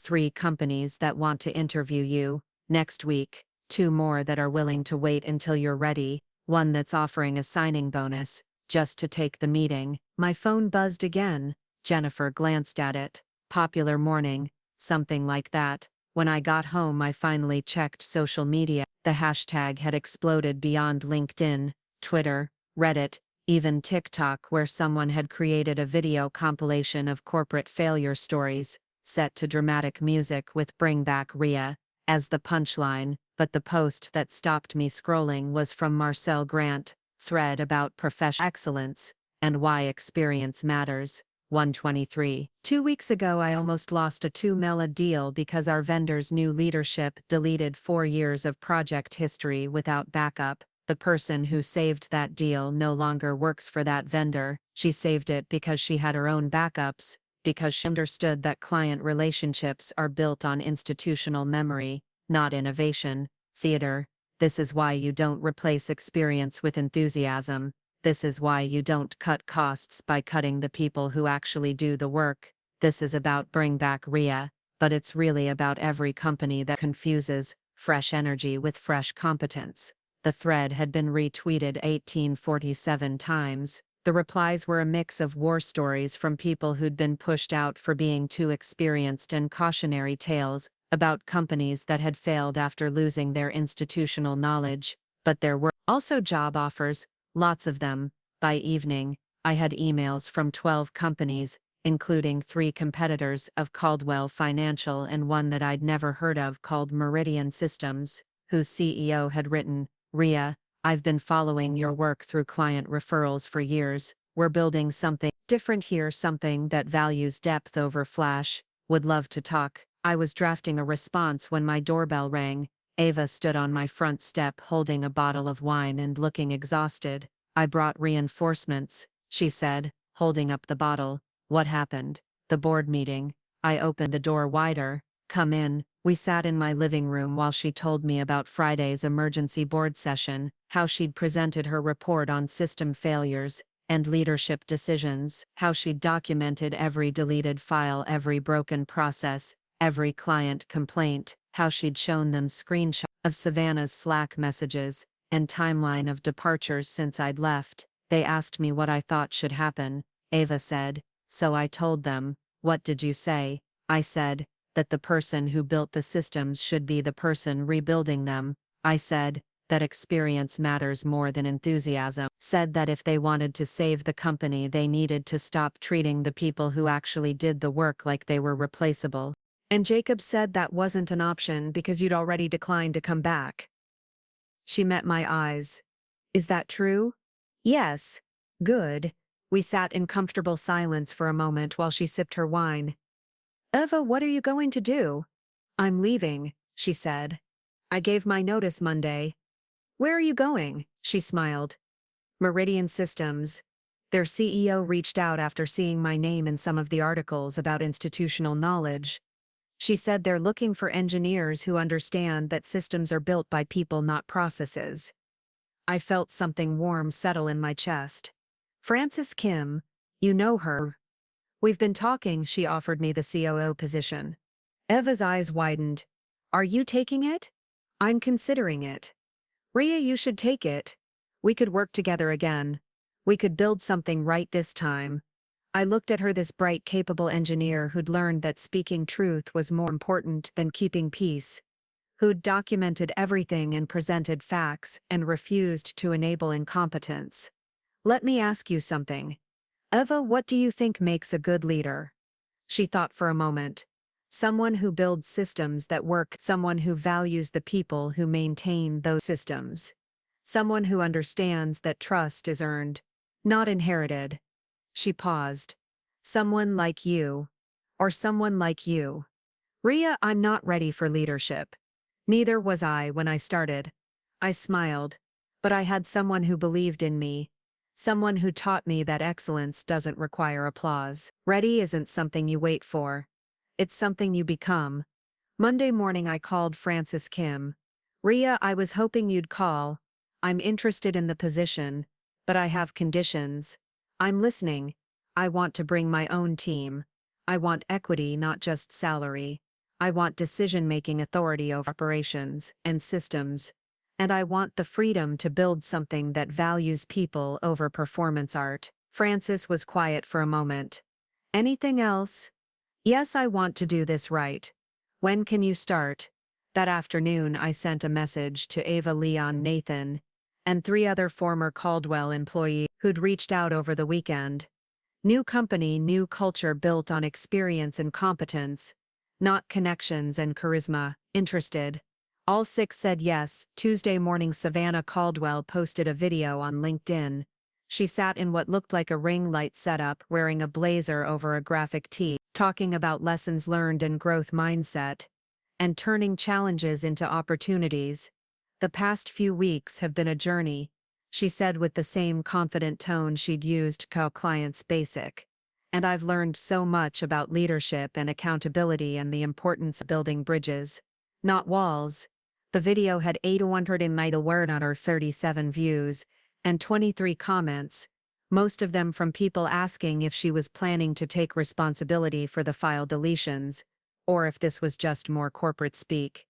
3 companies that want to interview you next week. 2 more that are willing to wait until you're ready, 1 that's offering a signing bonus, just to take the meeting. My phone buzzed again. Jennifer glanced at it. Popular morning, something like that. When I got home, I finally checked social media. The hashtag had exploded beyond LinkedIn, Twitter, Reddit, even TikTok, where someone had created a video compilation of corporate failure stories, set to dramatic music with Bring Back Rhea as the punchline. But the post that stopped me scrolling was from Marcel Grant, thread about professional excellence and why experience matters. 123. 2 weeks ago, I almost lost a $2 million deal because our vendor's new leadership deleted 4 years of project history without backup. The person who saved that deal no longer works for that vendor. She saved it because she had her own backups, because she understood that client relationships are built on institutional memory, not innovation. Theater. This is why you don't replace experience with enthusiasm. This is why you don't cut costs by cutting the people who actually do the work. This is about bring back Rhea, but it's really about every company that confuses fresh energy with fresh competence. The thread had been retweeted 1847 times. The replies were a mix of war stories from people who'd been pushed out for being too experienced and cautionary tales about companies that had failed after losing their institutional knowledge. But there were also job offers, lots of them. By evening, I had emails from 12 companies, including 3 competitors of Caldwell Financial and one that I'd never heard of called Meridian Systems, whose CEO had written, "Rhea, I've been following your work through client referrals for years. We're building something different here, something that values depth over flash. Would love to talk." I was drafting a response when my doorbell rang. Ava stood on my front step holding a bottle of wine and looking exhausted. "I brought reinforcements," she said, holding up the bottle. "What happened?" "The board meeting." I opened the door wider. "Come in." We sat in my living room while she told me about Friday's emergency board session, how she'd presented her report on system failures and leadership decisions, how she'd documented every deleted file, every broken process, every client complaint, how she'd shown them screenshots of Savannah's Slack messages and timeline of departures since I'd left. They asked me what I thought should happen. Ava said, "So I told them." "What did you say?" I said, "That the person who built the systems should be the person rebuilding them." I said, "That experience matters more than enthusiasm." Said that if they wanted to save the company, they needed to stop treating the people who actually did the work like they were replaceable. And Jacob said that wasn't an option because you'd already declined to come back. She met my eyes. "Is that true?" "Yes." "Good." We sat in comfortable silence for a moment while she sipped her wine. "Eva, what are you going to do?" "I'm leaving," she said. "I gave my notice Monday." "Where are you going?" She smiled. "Meridian Systems." Their CEO reached out after seeing my name in some of the articles about institutional knowledge. She said they're looking for engineers who understand that systems are built by people, not processes. I felt something warm settle in my chest. "Frances Kim, you know her." "We've been talking." She offered me the COO position. Eva's eyes widened. "Are you taking it?" "I'm considering it." "Rhea, you should take it. We could work together again. We could build something right this time." I looked at her, this bright, capable engineer who'd learned that speaking truth was more important than keeping peace, who'd documented everything and presented facts and refused to enable incompetence. "Let me ask you something. Eva, what do you think makes a good leader?" She thought for a moment. "Someone who builds systems that work, someone who values the people who maintain those systems, someone who understands that trust is earned, not inherited." She paused. "Someone like you. Or someone like you." "Rhea, I'm not ready for leadership. Neither was I when I started." I smiled. "But I had someone who believed in me. Someone who taught me that excellence doesn't require applause. Ready isn't something you wait for. It's something you become." Monday morning I called Frances Kim. "Rhea, I was hoping you'd call. I'm interested in the position, but I have conditions." "I'm listening. I want to bring my own team. I want equity, not just salary. I want decision-making authority over operations and systems. And I want the freedom to build something that values people over performance art." Frances was quiet for a moment. "Anything else?" "Yes, I want to do this right." "When can you start?" That afternoon I sent a message to Ava, Leon, Nathan, and 3 other former Caldwell employees who'd reached out over the weekend. New company, new culture built on experience and competence, not connections and charisma. Interested? All six said yes. Tuesday morning, Savannah Caldwell posted a video on LinkedIn. She sat in what looked like a ring light setup, wearing a blazer over a graphic tee, talking about lessons learned and growth mindset, and turning challenges into opportunities. The past few weeks have been a journey, she said with the same confident tone she'd used to call clients basic. And I've learned so much about leadership and accountability and the importance of building bridges, not walls. The video had 837 views and 23 comments, most of them from people asking if she was planning to take responsibility for the file deletions, or if this was just more corporate speak.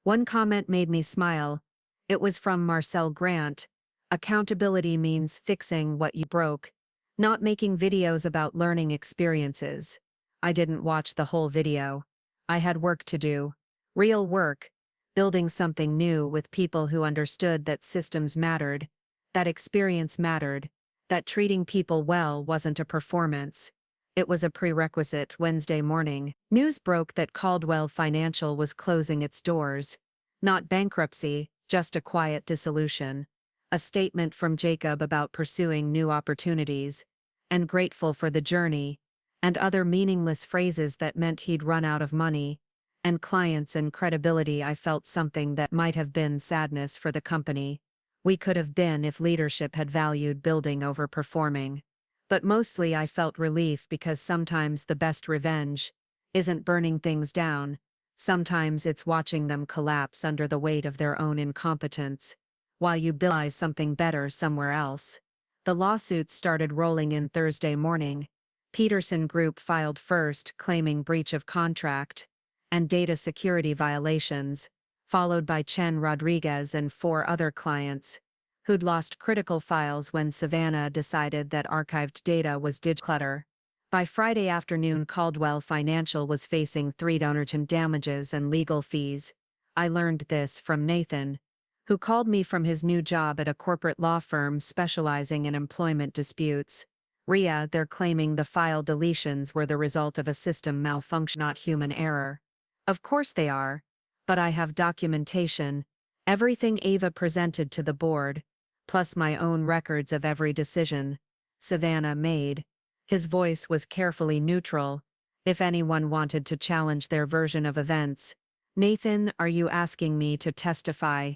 One comment made me smile. It was from Marcel Grant. Accountability means fixing what you broke, not making videos about learning experiences. I didn't watch the whole video. I had work to do. Real work. Building something new with people who understood that systems mattered, that experience mattered, that treating people well wasn't a performance. It was a prerequisite. Wednesday morning, news broke that Caldwell Financial was closing its doors. Not bankruptcy, just a quiet dissolution. A statement from Jacob about pursuing new opportunities, and grateful for the journey, and other meaningless phrases that meant he'd run out of money, and clients and credibility. I felt something that might have been sadness for the company. We could have been if leadership had valued building over performing. But mostly I felt relief because sometimes the best revenge isn't burning things down. Sometimes it's watching them collapse under the weight of their own incompetence, while you build something better somewhere else. The lawsuits started rolling in Thursday morning. Peterson Group filed first, claiming breach of contract and data security violations, followed by Chen Rodriguez and 4 other clients, who'd lost critical files when Savannah decided that archived data was clutter. By Friday afternoon, Caldwell Financial was facing $3 damages and legal fees. I learned this from Nathan, who called me from his new job at a corporate law firm specializing in employment disputes. Rhea, they're claiming the file deletions were the result of a system malfunction, not human error. Of course they are. But I have documentation, everything Ava presented to the board, plus my own records of every decision Savannah made. His voice was carefully neutral. If anyone wanted to challenge their version of events. Nathan, are you asking me to testify?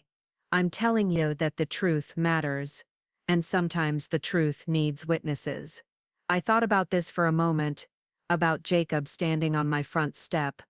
I'm telling you that the truth matters. And sometimes the truth needs witnesses. I thought about this for a moment, about Jacob standing on my front step,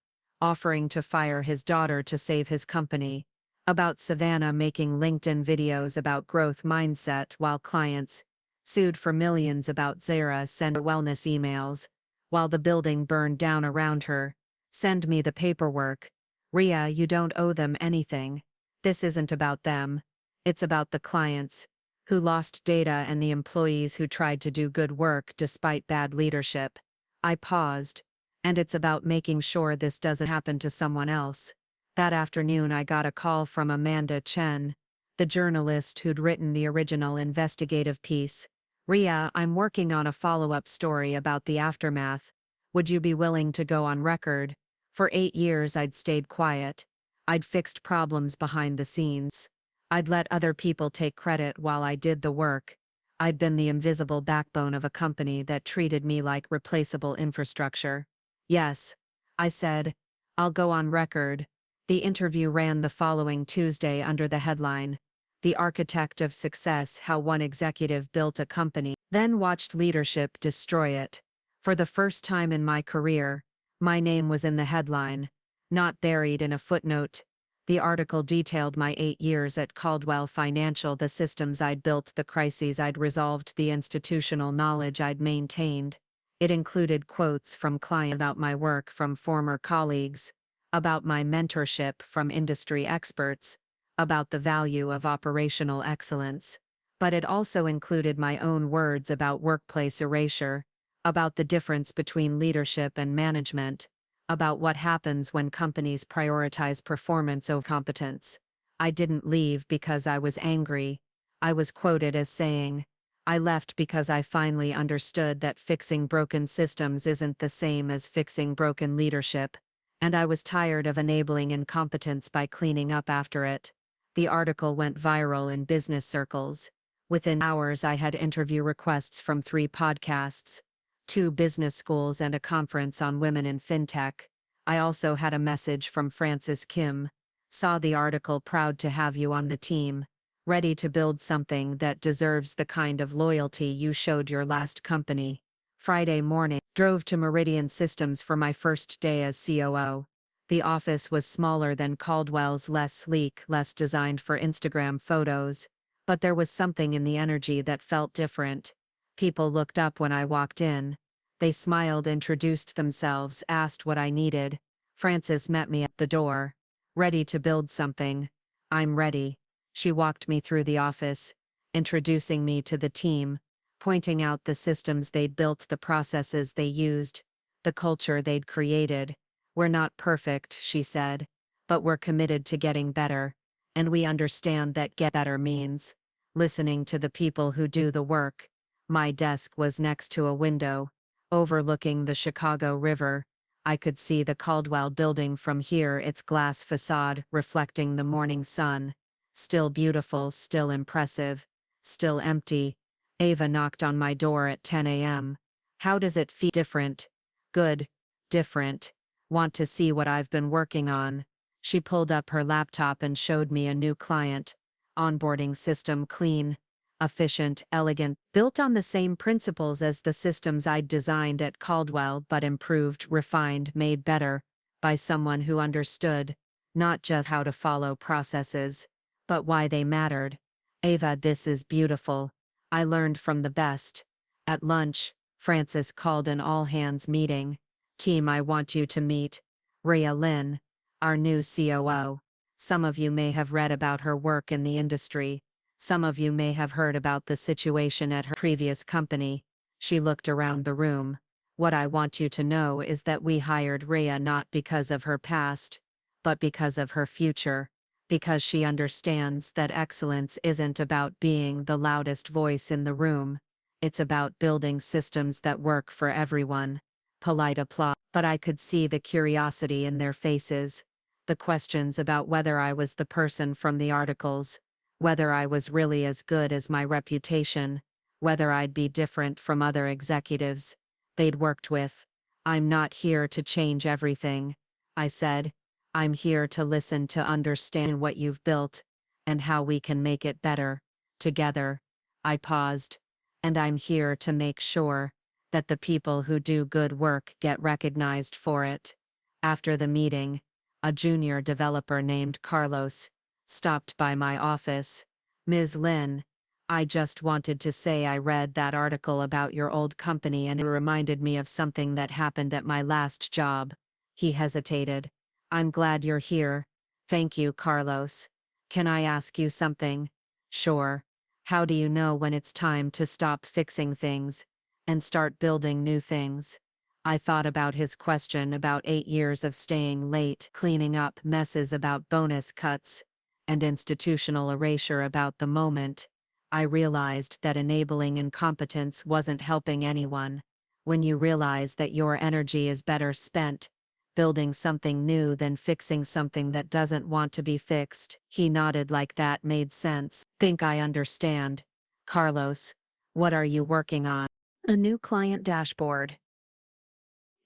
offering to fire his daughter to save his company, about Savannah making LinkedIn videos about growth mindset while clients sued for millions, about Zara send wellness emails while the building burned down around her. Send me the paperwork. Rhea, you don't owe them anything. This isn't about them. It's about the clients who lost data and the employees who tried to do good work despite bad leadership. I paused. And it's about making sure this doesn't happen to someone else. That afternoon I got a call from Amanda Chen, the journalist who'd written the original investigative piece. Rhea, I'm working on a follow-up story about the aftermath. Would you be willing to go on record? For 8 years I'd stayed quiet. I'd fixed problems behind the scenes. I'd let other people take credit while I did the work. I'd been the invisible backbone of a company that treated me like replaceable infrastructure. Yes, I said. I'll go on record. The interview ran the following Tuesday under the headline, "The Architect of Success: How One Executive Built a Company, Then Watched Leadership Destroy It." For the first time in my career, my name was in the headline, not buried in a footnote. The article detailed my 8 years at Caldwell Financial, the systems I'd built, the crises I'd resolved, the institutional knowledge I'd maintained. It included quotes from clients about my work from former colleagues, about my mentorship from industry experts, about the value of operational excellence. But it also included my own words about workplace erasure, about the difference between leadership and management, about what happens when companies prioritize performance over competence. I didn't leave because I was angry. I was quoted as saying, "I left because I finally understood that fixing broken systems isn't the same as fixing broken leadership." and I was tired of enabling incompetence by cleaning up after it. The article went viral in business circles. Within hours, I had interview requests from 3 podcasts, 2 business schools, and a conference on women in fintech. I also had a message from Francis Kim. Saw the article, proud to have you on the team. Ready to build something that deserves the kind of loyalty you showed your last company. Friday morning, drove to Meridian Systems for my first day as COO. The office was smaller than Caldwell's, less sleek, less designed for Instagram photos. But there was something in the energy that felt different. People looked up when I walked in. They smiled, introduced themselves, asked what I needed. Frances met me at the door. Ready to build something. I'm ready. She walked me through the office, introducing me to the team, pointing out the systems they'd built, the processes they used, the culture they'd created. We're not perfect, she said, but we're committed to getting better, and we understand that get better means listening to the people who do the work. My desk was next to a window, overlooking the Chicago River. I could see the Caldwell building from here, its glass facade reflecting the morning sun. Still beautiful, still impressive, still empty. Ava knocked on my door at 10 a.m. How does it feel? Different. Good. Different. Want to see what I've been working on? She pulled up her laptop and showed me a new client. Onboarding system, clean, efficient, elegant, built on the same principles as the systems I'd designed at Caldwell, but improved, refined, made better by someone who understood not just how to follow processes, but why they mattered. Ava, this is beautiful. I learned from the best. At lunch, Francis called an all-hands meeting. Team, I want you to meet Rhea Lin, our new COO. Some of you may have read about her work in the industry. Some of you may have heard about the situation at her previous company. She looked around the room. What I want you to know is that we hired Rhea not because of her past, but because of her future. Because she understands that excellence isn't about being the loudest voice in the room. It's about building systems that work for everyone. Polite applause, but I could see the curiosity in their faces. The questions about whether I was the person from the articles, whether I was really as good as my reputation, whether I'd be different from other executives they'd worked with. I'm not here to change everything, I said. I'm here to listen, to understand what you've built, and how we can make it better, together. I paused. And I'm here to make sure that the people who do good work get recognized for it. After the meeting, a junior developer named Carlos stopped by my office. Ms. Lin, I just wanted to say I read that article about your old company and it reminded me of something that happened at my last job. He hesitated. I'm glad you're here. Thank you, Carlos. Can I ask you something? Sure. How do you know when it's time to stop fixing things and start building new things? I thought about his question about 8 years of staying late, cleaning up messes, about bonus cuts, and institutional erasure, about the moment I realized that enabling incompetence wasn't helping anyone. When you realize that your energy is better spent building something new than fixing something that doesn't want to be fixed. He nodded like that made sense. Think I understand. Carlos, what are you working on? A new client dashboard.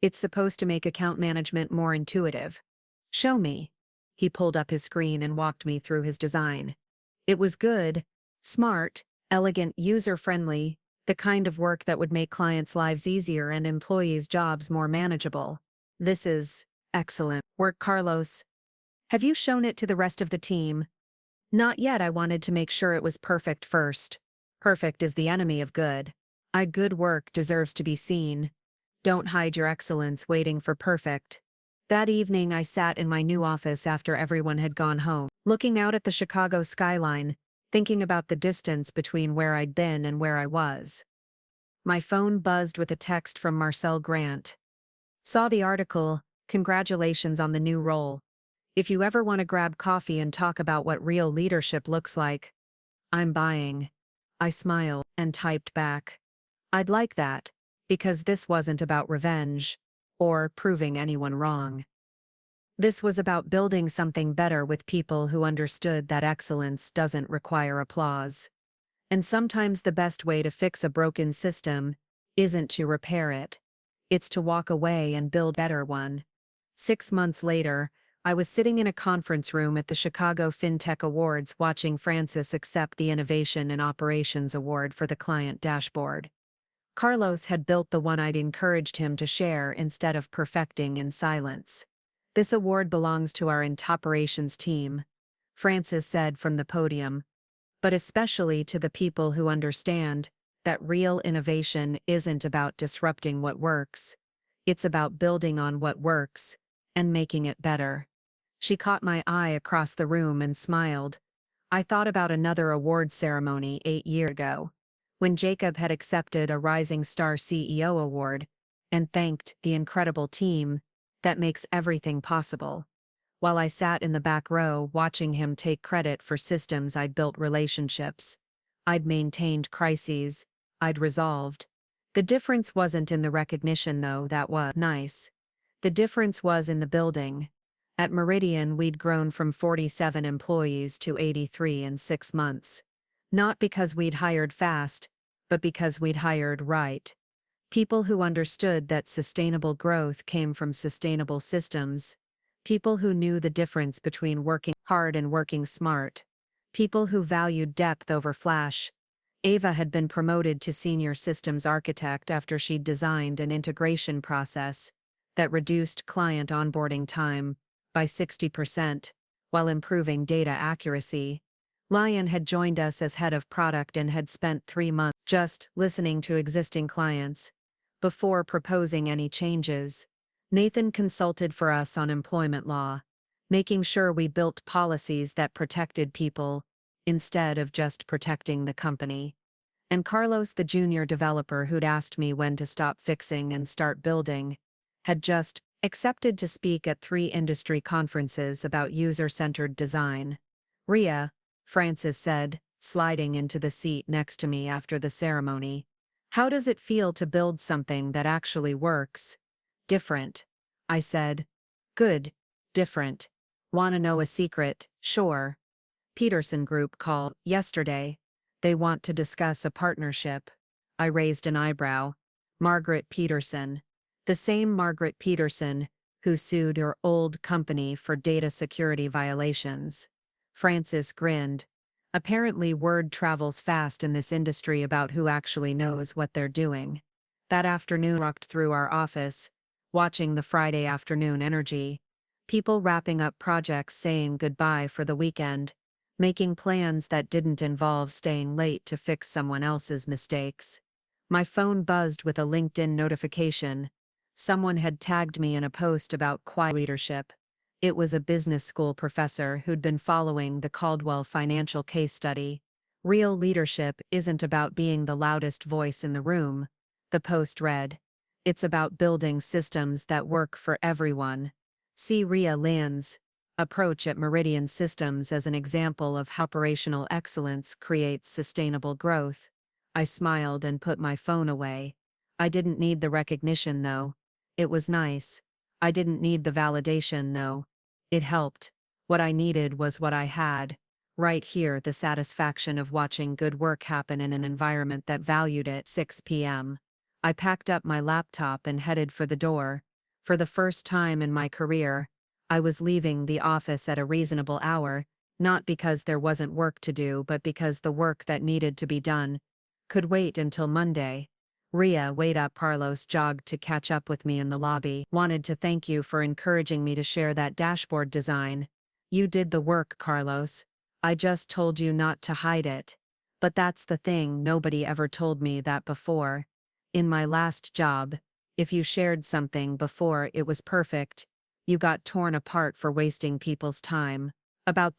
It's supposed to make account management more intuitive. Show me. He pulled up his screen and walked me through his design. It was good, smart, elegant, user-friendly, the kind of work that would make clients' lives easier and employees' jobs more manageable. This is excellent work, Carlos. Have you shown it to the rest of the team? Not yet. I wanted to make sure it was perfect first. Perfect is the enemy of good. Good work deserves to be seen. Don't hide your excellence waiting for perfect. That evening I sat in my new office after everyone had gone home, looking out at the Chicago skyline, thinking about the distance between where I'd been and where I was. My phone buzzed with a text from Marcel Grant. Saw the article, congratulations on the new role. If you ever want to grab coffee and talk about what real leadership looks like, I'm buying. I smiled and typed back. I'd like that, because this wasn't about revenge or proving anyone wrong. This was about building something better with people who understood that excellence doesn't require applause. And sometimes the best way to fix a broken system isn't to repair it. It's to walk away and build a better one. 6 months later, I was sitting in a conference room at the Chicago FinTech Awards watching Francis accept the Innovation and Operations Award for the client dashboard. Carlos had built the one I'd encouraged him to share instead of perfecting in silence. "This award belongs to our entire operations team," Francis said from the podium, "but especially to the people who understand that real innovation isn't about disrupting what works. It's about building on what works and making it better." She caught my eye across the room and smiled. I thought about another awards ceremony 8 years ago, when Jacob had accepted a Rising Star CEO award and thanked the incredible team that makes everything possible. While I sat in the back row watching him take credit for systems I'd built, relationships I'd maintained, crises I'd resolved. The difference wasn't in the recognition, though that was nice. The difference was in the building. At Meridian, we'd grown from 47 employees to 83 in 6 months. Not because we'd hired fast, but because we'd hired right. People who understood that sustainable growth came from sustainable systems. People who knew the difference between working hard and working smart. People who valued depth over flash. Ava had been promoted to senior systems architect after she'd designed an integration process that reduced client onboarding time by 60%, while improving data accuracy. Lion had joined us as head of product and had spent 3 months just listening to existing clients before proposing any changes. Nathan consulted for us on employment law, making sure we built policies that protected people instead of just protecting the company. And Carlos, the junior developer who'd asked me when to stop fixing and start building, had just accepted to speak at 3 industry conferences about user-centered design. "Rhea," Francis said, sliding into the seat next to me after the ceremony, "how does it feel to build something that actually works?" "Different," I said. "Good, different. Wanna know a secret?" "Sure." Peterson Group called yesterday. They want to discuss a partnership. I raised an eyebrow. Margaret Peterson. The same Margaret Peterson who sued her old company for data security violations. Francis grinned. Apparently word travels fast in this industry about who actually knows what they're doing. That afternoon walked through our office, watching the Friday afternoon energy. People wrapping up projects, saying goodbye for the weekend, making plans that didn't involve staying late to fix someone else's mistakes. My phone buzzed with a LinkedIn notification. Someone had tagged me in a post about quiet leadership. It was a business school professor who'd been following the Caldwell financial case study. "Real leadership isn't about being the loudest voice in the room," the post read. "It's about building systems that work for everyone." See Rhea Lin's approach at Meridian Systems as an example of how operational excellence creates sustainable growth. I smiled and put my phone away. I didn't need the recognition, though. It was nice. I didn't need the validation, though. It helped. What I needed was what I had. Right here, the satisfaction of watching good work happen in an environment that valued it. 6 p.m. I packed up my laptop and headed for the door. For the first time in my career, I was leaving the office at a reasonable hour, not because there wasn't work to do, but because the work that needed to be done could wait until Monday. "Rhea, wait up." Carlos jogged to catch up with me in the lobby. "Wanted to thank you for encouraging me to share that dashboard design. You did the work, Carlos. I just told you not to hide it. But that's the thing, nobody ever told me that before. In my last job, if you shared something before it was perfect, you got torn apart for wasting people's time. About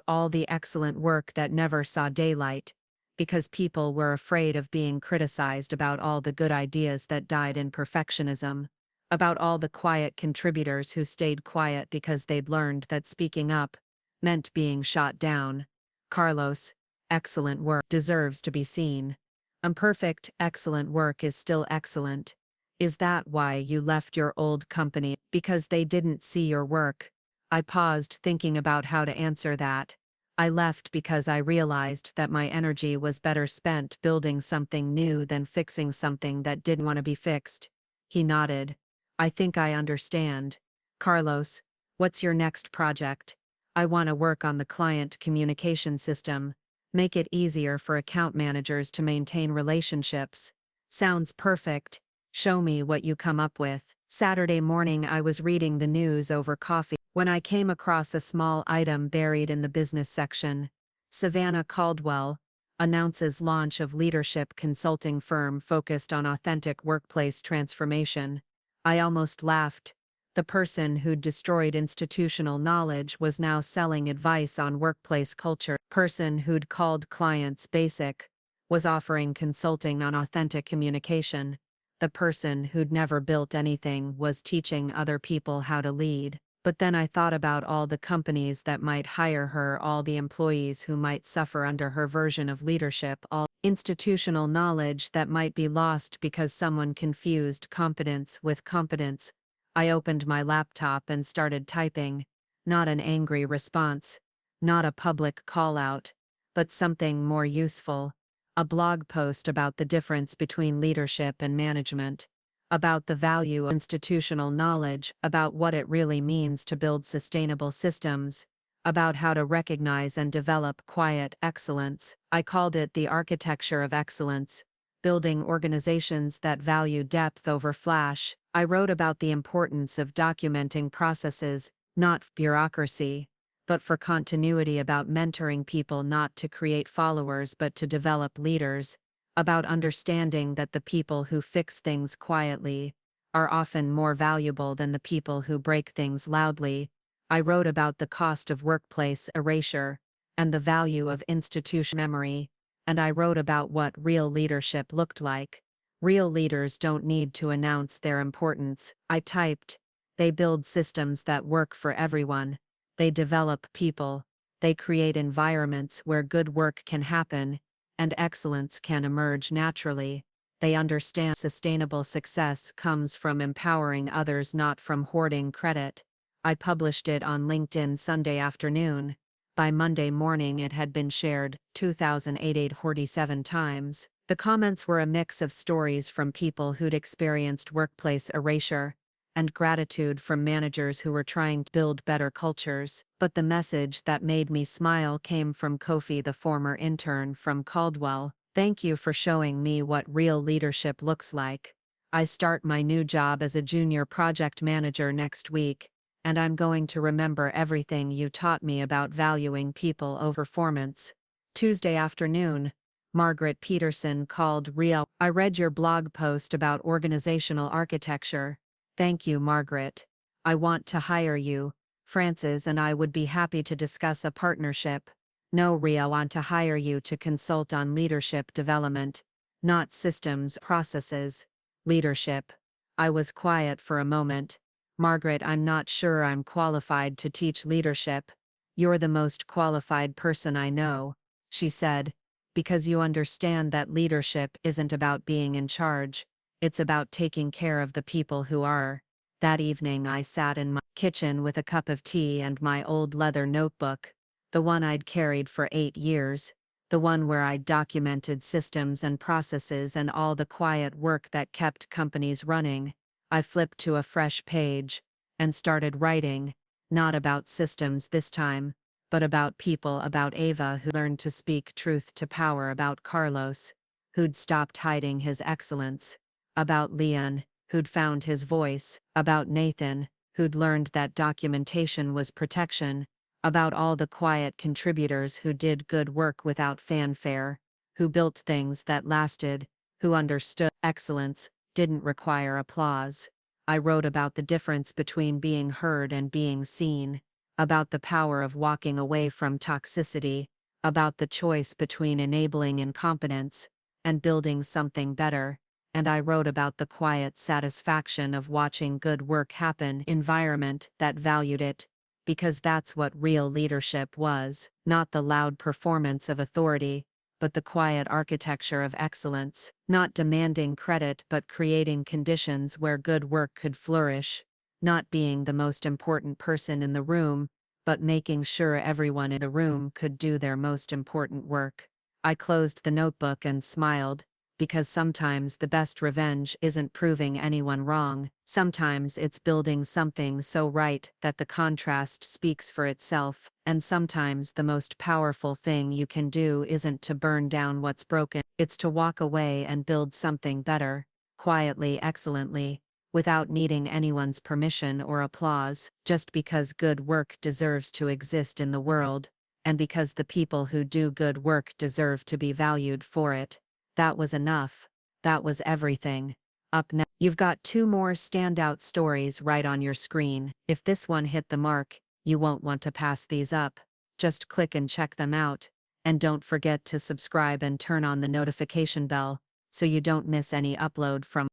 all the excellent work that never saw daylight, because people were afraid of being criticized, about all the good ideas that died in perfectionism, about all the quiet contributors who stayed quiet because they'd learned that speaking up meant being shot down. Carlos, excellent work deserves to be seen. Imperfect, excellent work is still excellent. Is that why you left your old company? Because they didn't see your work. I paused, thinking about how to answer that. I left because I realized that my energy was better spent building something new than fixing something that didn't want to be fixed. He nodded. I think I understand. Carlos, what's your next project? I want to work on the client communication system. Make it easier for account managers to maintain relationships. Sounds perfect. Show me what you come up with. Saturday morning I was reading the news over coffee when I came across a small item buried in the business section. Savannah Caldwell announces launch of leadership consulting firm focused on authentic workplace transformation. I almost laughed. The person who'd destroyed institutional knowledge was now selling advice on workplace culture. Person who'd called clients basic was offering consulting on authentic communication. The person who'd never built anything was teaching other people how to lead. But then I thought about all the companies that might hire her, all the employees who might suffer under her version of leadership, all institutional knowledge that might be lost because someone confused competence with competence. I opened my laptop and started typing. Not an angry response. Not a public call-out. But something more useful. A blog post about the difference between leadership and management. About the value of institutional knowledge, about what it really means to build sustainable systems. About how to recognize and develop quiet excellence. I called it the architecture of excellence. Building organizations that value depth over flash. I wrote about the importance of documenting processes, not bureaucracy, but for continuity, about mentoring people not to create followers but to develop leaders, about understanding that the people who fix things quietly are often more valuable than the people who break things loudly. I wrote about the cost of workplace erasure and the value of institution memory, and I wrote about what real leadership looked like. Real leaders don't need to announce their importance. I typed. They build systems that work for everyone. They develop people. They create environments where good work can happen, and excellence can emerge naturally. They understand sustainable success comes from empowering others, not from hoarding credit. I published it on LinkedIn Sunday afternoon. By Monday morning it had been shared 2,847 times. The comments were a mix of stories from people who'd experienced workplace erasure, and gratitude from managers who were trying to build better cultures. But the message that made me smile came from Kofi, the former intern from Caldwell. Thank you for showing me what real leadership looks like. I start my new job as a junior project manager next week, and I'm going to remember everything you taught me about valuing people over performance. Tuesday afternoon, Margaret Peterson called Rhea. I read your blog post about organizational architecture. Thank you, Margaret. I want to hire you. Frances and I would be happy to discuss a partnership. No, Rhea, I want to hire you to consult on leadership development, not systems, processes. Leadership. I was quiet for a moment. Margaret, I'm not sure I'm qualified to teach leadership. You're the most qualified person I know, she said. Because you understand that leadership isn't about being in charge, it's about taking care of the people who are. That evening I sat in my kitchen with a cup of tea and my old leather notebook, the one I'd carried for 8 years, the one where I'd documented systems and processes and all the quiet work that kept companies running. I flipped to a fresh page and started writing, not about systems this time, but about people, about Ava who learned to speak truth to power, about Carlos, who'd stopped hiding his excellence, about Leon, who'd found his voice, about Nathan, who'd learned that documentation was protection, about all the quiet contributors who did good work without fanfare, who built things that lasted, who understood excellence didn't require applause. I wrote about the difference between being heard and being seen, about the power of walking away from toxicity, about the choice between enabling incompetence and building something better, and I wrote about the quiet satisfaction of watching good work happen, environment that valued it, because that's what real leadership was, not the loud performance of authority, but the quiet architecture of excellence, not demanding credit but creating conditions where good work could flourish, not being the most important person in the room, but making sure everyone in the room could do their most important work. I closed the notebook and smiled, because sometimes the best revenge isn't proving anyone wrong, sometimes it's building something so right that the contrast speaks for itself, and sometimes the most powerful thing you can do isn't to burn down what's broken, it's to walk away and build something better, quietly, excellently, without needing anyone's permission or applause, just because good work deserves to exist in the world, and because the people who do good work deserve to be valued for it. That was enough. That was everything. Up next, you've got 2 more standout stories right on your screen. If this one hit the mark, you won't want to pass these up. Just click and check them out. And don't forget to subscribe and turn on the notification bell, so you don't miss any upload from